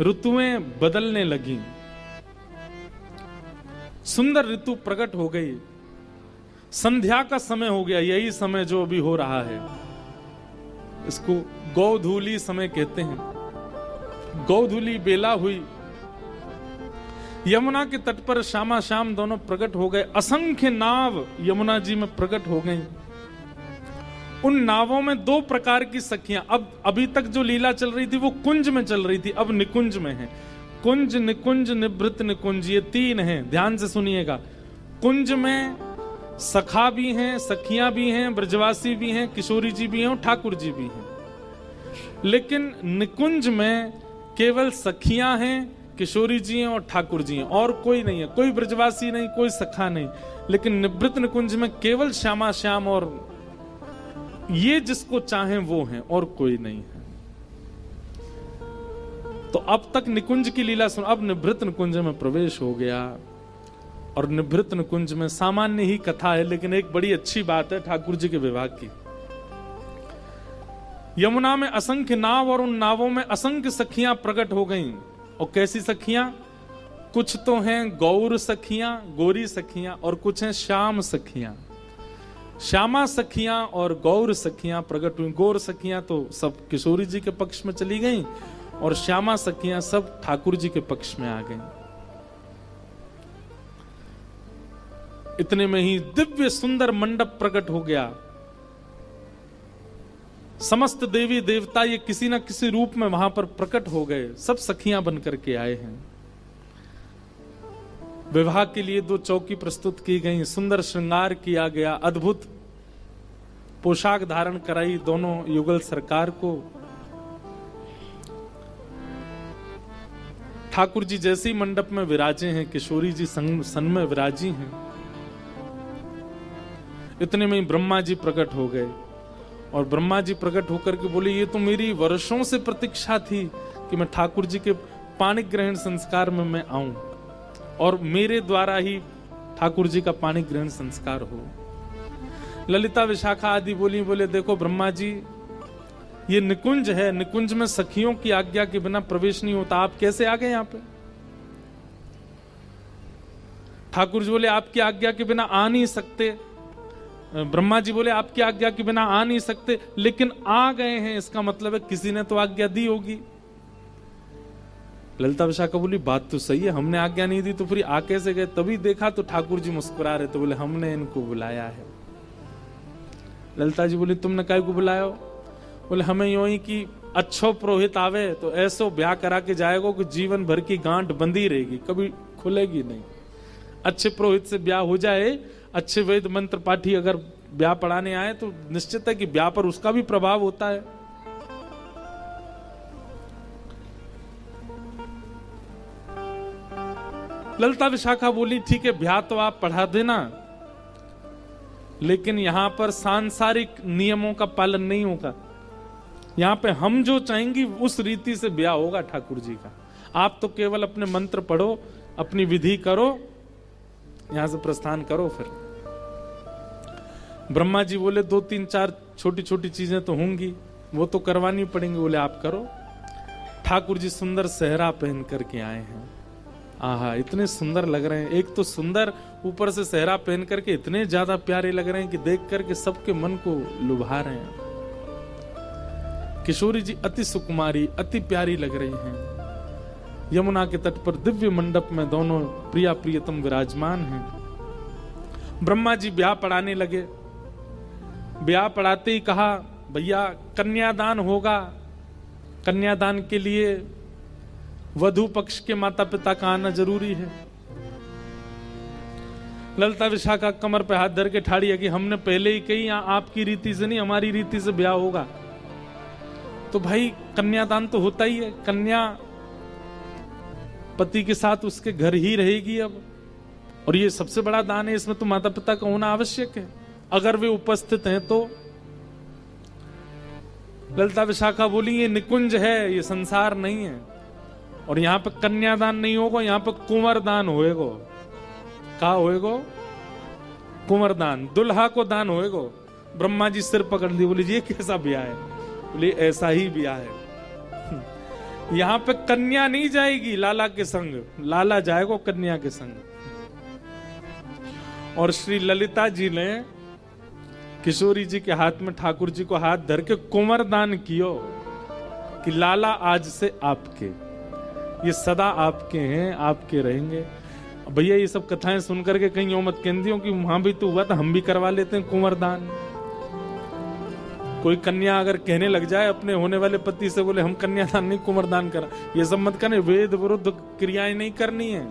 ऋतुएं बदलने लगी, सुंदर ऋतु प्रकट हो गई। संध्या का समय हो गया, यही समय जो अभी हो रहा है, इसको गोधूली समय कहते हैं। गोधूली बेला हुई, यमुना के तट पर श्यामा श्याम दोनों प्रकट हो गए। असंख्य नाव यमुना जी में प्रकट हो गईं। उन नावों में दो प्रकार की सखियां, अब अभी तक जो लीला चल रही थी वो कुंज में चल रही थी, अब निकुंज में है। कुंज, निकुंज, निभृत निकुंज, ये तीन हैं, ध्यान से सुनिएगा। कुंज में सखा भी हैं, सखियां भी हैं, ब्रजवासी भी हैं, किशोरी जी भी हैं और ठाकुर जी भी हैं। लेकिन निकुंज में केवल सखियां हैं, किशोरी जी हैं और ठाकुर जी हैं, और कोई नहीं है, कोई ब्रजवासी नहीं, कोई सखा नहीं। लेकिन निवृत्त निकुंज में केवल श्यामा श्याम और ये जिसको चाहें वो हैं, और कोई नहीं है। तो अब तक निकुंज की लीला सुन, अब निवृत्त निकुंज में प्रवेश हो गया। और निवृत्त निकुंज में सामान्य ही कथा है, लेकिन एक बड़ी अच्छी बात है ठाकुर जी के विवाह की। यमुना में असंख्य नाव और उन नावों में असंख्य सखियां प्रकट हो गईं। और कैसी सखियां? कुछ तो हैं गौर सखियां, गोरी सखियां, और कुछ हैं श्याम सखियां। श्यामा सखियां और गौर सखियां प्रकट हुई। गौर सखियां तो सब किशोरी जी के पक्ष में चली गईं और श्यामा सखियां सब ठाकुर जी के पक्ष में आ गईं। इतने में ही दिव्य सुंदर मंडप प्रकट हो गया। समस्त देवी देवता ये किसी न किसी रूप में वहां पर प्रकट हो गए, सब सखियां बनकर के आए हैं। विवाह के लिए दो चौकी प्रस्तुत की गई, सुंदर श्रृंगार किया गया, अद्भुत पोशाक धारण कराई दोनों युगल सरकार को। ठाकुर जी जैसे ही मंडप में विराजे हैं, किशोरी जी सन में विराजी हैं। इतने में ब्रह्मा जी प्रकट हो गए और ब्रह्मा जी प्रकट होकर के बोले ये तो मेरी वर्षों से प्रतीक्षा थी कि मैं ठाकुर जी के पाणी ग्रहण संस्कार में मैं आऊं और मेरे द्वारा ही ठाकुर जी का पाणी ग्रहण संस्कार हो। ललिता विशाखा आदि बोले देखो ब्रह्मा जी ये निकुंज है, निकुंज में सखियों की आज्ञा के बिना प्रवेश नहीं होता, आप कैसे आ गए यहां पे? ठाकुर जी बोले आपकी आज्ञा के बिना आ नहीं सकते। ब्रह्मा जी बोले आपकी आज्ञा के बिना आ नहीं सकते, लेकिन आ गए हैं, इसका मतलब है किसी ने तो आज्ञा दी होगी। ललिता विशाखा बोली बात तो सही है, हमने आज्ञा नहीं दी तो फिर आ कैसे गए? तभी देखा तो ठाकुर जी मुस्कुरा रहे, तो बोले हमने इनको बुलाया है। ललिता जी बोली तुमने काय को बुलाया हो? बोले हमें यूं ही कि अच्छो पुरोहित आवे तो ऐसो ब्याह करा के जाएगा कि जीवन भर की गांठ बंदी रहेगी, कभी खुलेगी नहीं। अच्छे पुरोहित से ब्याह हो जाए, अच्छे वेद मंत्र पाठी अगर ब्याह पढ़ाने आए तो निश्चित है कि ब्याह पर उसका भी प्रभाव होता है। ललिता विशाखा बोली ठीक है ब्याह तो आप पढ़ा देना, लेकिन यहां पर सांसारिक नियमों का पालन नहीं होगा। यहां पे हम जो चाहेंगे उस रीति से ब्याह होगा ठाकुर जी का। आप तो केवल अपने मंत्र पढ़ो, अपनी विधि करो, यहां से प्रस्थान करो। फिर ब्रह्मा जी बोले 2-3-4 छोटी छोटी चीजें तो होंगी, वो तो करवानी पड़ेंगी। बोले आप करो। ठाकुर जी सुंदर सेहरा पहन करके आए हैं। आहा, इतने सुंदर लग रहे हैं। एक तो सुंदर, ऊपर से सेहरा पहन करके इतने ज्यादा प्यारे लग रहे हैं कि देख करके सबके मन को लुभा रहे हैं। किशोरी जी अति सुकुमारी, अति प्यारी लग रही हैं। यमुना के तट पर दिव्य मंडप में दोनों प्रिया प्रियतम विराजमान हैं। ब्रह्मा जी ब्याह पढ़ाने लगे। ब्याह पढ़ाते ही कहा, भैया कन्यादान होगा। कन्यादान के लिए वधू पक्ष के माता पिता का आना जरूरी है। ललिता विशाखा कमर पे हाथ धर के ठाड़ी है कि हमने पहले ही कही आपकी रीति से नहीं, हमारी रीति से ब्याह होगा। तो भाई कन्यादान तो होता ही है। कन्या पति के साथ उसके घर ही रहेगी अब, और ये सबसे बड़ा दान है। इसमें तो माता पिता का होना आवश्यक है, अगर वे उपस्थित हैं तो। ललिता विशाखा बोली ये निकुंज है, ये संसार नहीं है, और यहां पे कन्यादान नहीं होगा, यहां पे कुंवर दान होएगो। कहा होएगो? कुंवर दान, दुल्हा को दान होएगो। ब्रह्मा जी सिर पकड़ ली, बोली ये कैसा ब्याह है? बोली ऐसा ही ब्याह है। यहां पे कन्या नहीं जाएगी लाला के संग, लाला जाएगा कन्या के संग। और श्री ललिता जी ने किशोरी जी के हाथ में ठाकुर जी को हाथ धर के कुंवर दान कियो कि लाला आज से आपके, ये सदा आपके हैं, आपके रहेंगे। भैया ये सब कथाएं सुन करके कहीं यो मत कहती हो कि वहां भी तो हुआ था, हम भी करवा लेते हैं कुंवर दान। कोई कन्या अगर कहने लग जाए अपने होने वाले पति से, बोले हम कन्यादान नहीं कुंवर दान करा, ये सब मत करने। वेद विरुद्ध क्रियाएं नहीं करनी है।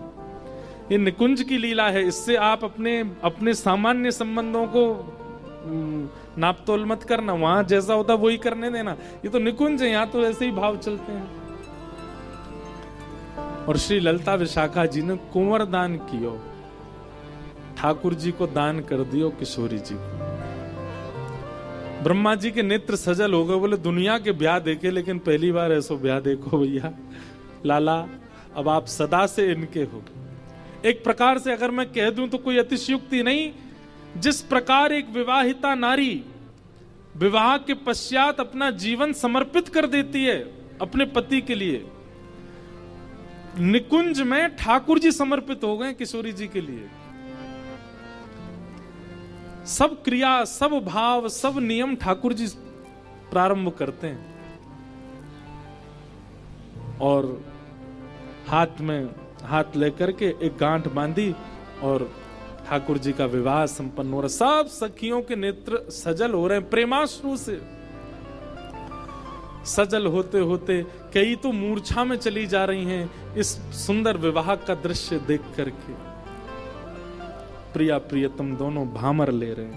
ये निकुंज की लीला है, इससे आप अपने सामान्य संबंधों को नापतोल मत करना। वहां जैसा होता वही करने देना। ये तो निकुंज है, यहां तो ऐसे ही भाव चलते हैं। और श्री ललिता विशाखा जी ने कुंवर दान कियो, ठाकुर जी को दान कर दियो किशोरी जी को। ब्रह्मा जी के नेत्र सजल हो गए। बोले दुनिया के ब्याह देखे, लेकिन पहली बार ऐसो ब्याह देखो भैया। लाला अब आप सदा से इनके हो। एक प्रकार से अगर मैं कह दूं तो कोई अतिशयोक्ति नहीं। जिस प्रकार एक विवाहिता नारी विवाह के पश्चात अपना जीवन समर्पित कर देती है अपने पति के लिए, निकुंज में ठाकुर जी समर्पित हो गए किशोरी जी के लिए। सब क्रिया, सब भाव, सब नियम ठाकुर जी प्रारंभ करते हैं। और हाथ में हाथ लेकर के एक गांठ बांधी और ठाकुर जी का विवाह संपन्न हो रहा। सब सखियों के नेत्र सजल हो रहे हैं प्रेमाश्रु से। सजल होते होते कई तो मूर्छा में चली जा रही हैं इस सुंदर विवाह का दृश्य देख करके। प्रिया प्रियतम दोनों भामर ले रहे हैं।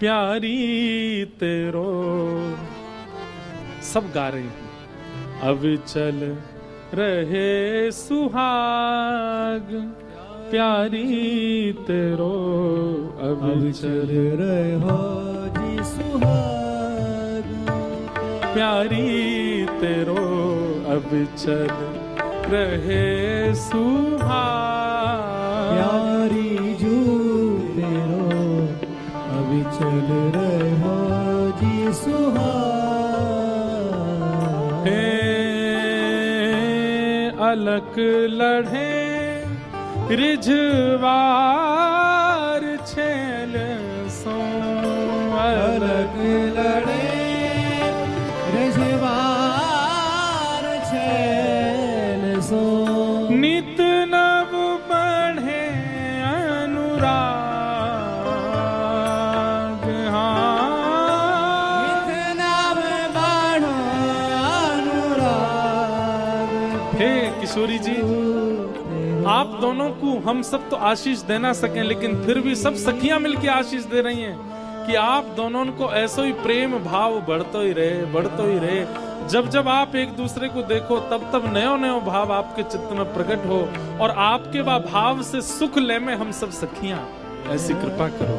प्यारी तेरो सब गा रहे हैं। अब चल रहे सुहाग, प्यारी तेरो अब चल रहे हो जी सुहाग, प्यारी तेरो अब चल रहे सुहाग, प्यारी जू तेरो अब चल रहे हो जी सुहाग। हे अलक लढ़े रिझवार छेल सो, अलग लड़े रिझवार छेल सो, नित नव बढ़े अनुराग। हाँ नित नव बढ़ो अनुराग। हे किशोरी जी, आप दोनों को हम सब तो आशीष दे ना सकें, लेकिन फिर भी सब सखियां मिलके आशीष दे रही हैं कि आप दोनों को ऐसा ही प्रेम भाव बढ़तो ही रहे, बढ़तो ही रहे। जब जब आप एक दूसरे को देखो तब तब नयो नयो भाव आपके चित्त में प्रकट हो, और आपके वह भाव से सुख ले में हम सब सखियां। ऐसी कृपा करो।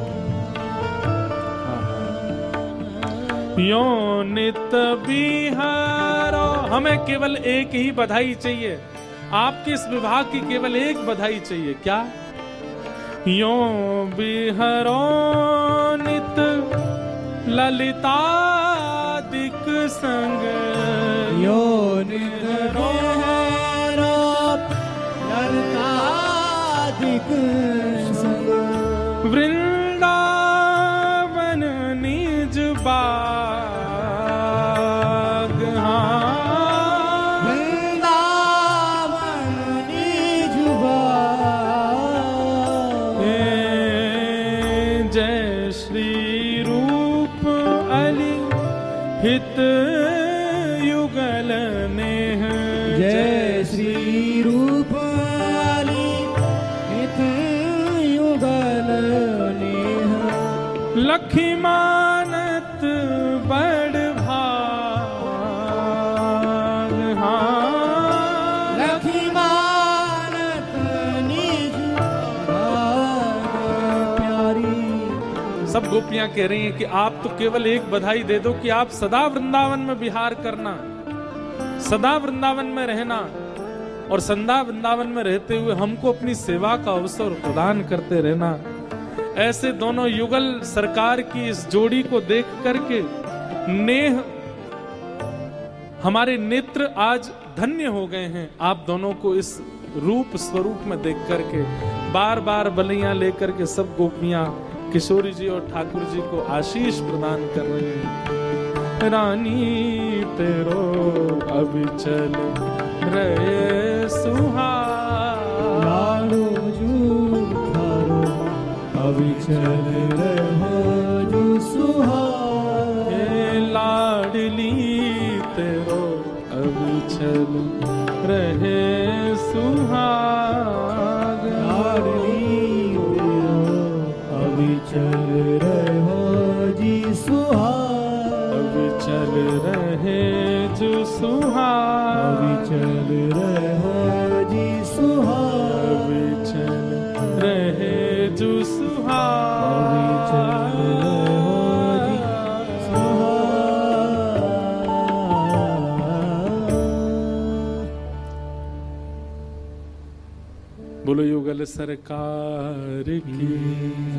यो नित बिहारो। हमें केवल एक ही बधाई चाहिए, आपके इस विवाह की केवल एक बधाई चाहिए। क्या? यो बिहरो नित ललितादिक संग, यो निधरो ललितादिक संग, वृंदावन निज बाग, वृंदावन निज बाग, जय श्री रूप अली हित युगल नेह, जय श्री रूप अली हित युगल नेह, लखी मानत बड़ भाग, लखी मानत निज भाग प्यारी। सब गोपियां कह रही हैं कि आप तो केवल एक बधाई दे दो कि आप सदा वृंदावन में विहार करना, सदा वृंदावन में रहना, और सदा वृंदावन में रहते हुए हमको अपनी सेवा का अवसर प्रदान करते रहना। ऐसे दोनों युगल सरकार की इस जोड़ी को देख करके नेह हमारे नेत्र आज धन्य हो गए हैं। आप दोनों को इस रूप स्वरूप में देख करके बार बार बलियां लेकर के सब गोपियां किशोरी जी और ठाकुर जी को आशीष प्रदान कर रहे हैं। रानी तेरो अविचल रहे सुहाग, लाडो जू थारो अविचल रहो जू सुहाग, लाडली तेरो अविचल रहे सुहाग, लाडली तेरो अविचल रहो जी सुहाग, अविचल रहे जो सुहाग, अविचल रहो जी सुहाग, अविचल रहे जो सुहाग, अविचल रहो जी सुहाग। बोलो युगल सरकार की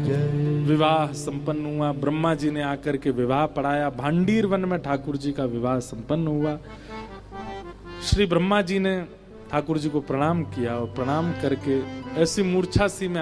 जय। विवाह संपन्न हुआ। ब्रह्मा जी ने आकर के विवाह पढ़ाया। भांडीर वन में ठाकुर जी का विवाह संपन्न हुआ। श्री ब्रह्मा जी ने ठाकुर जी को प्रणाम किया और प्रणाम करके ऐसी मूर्छा सी में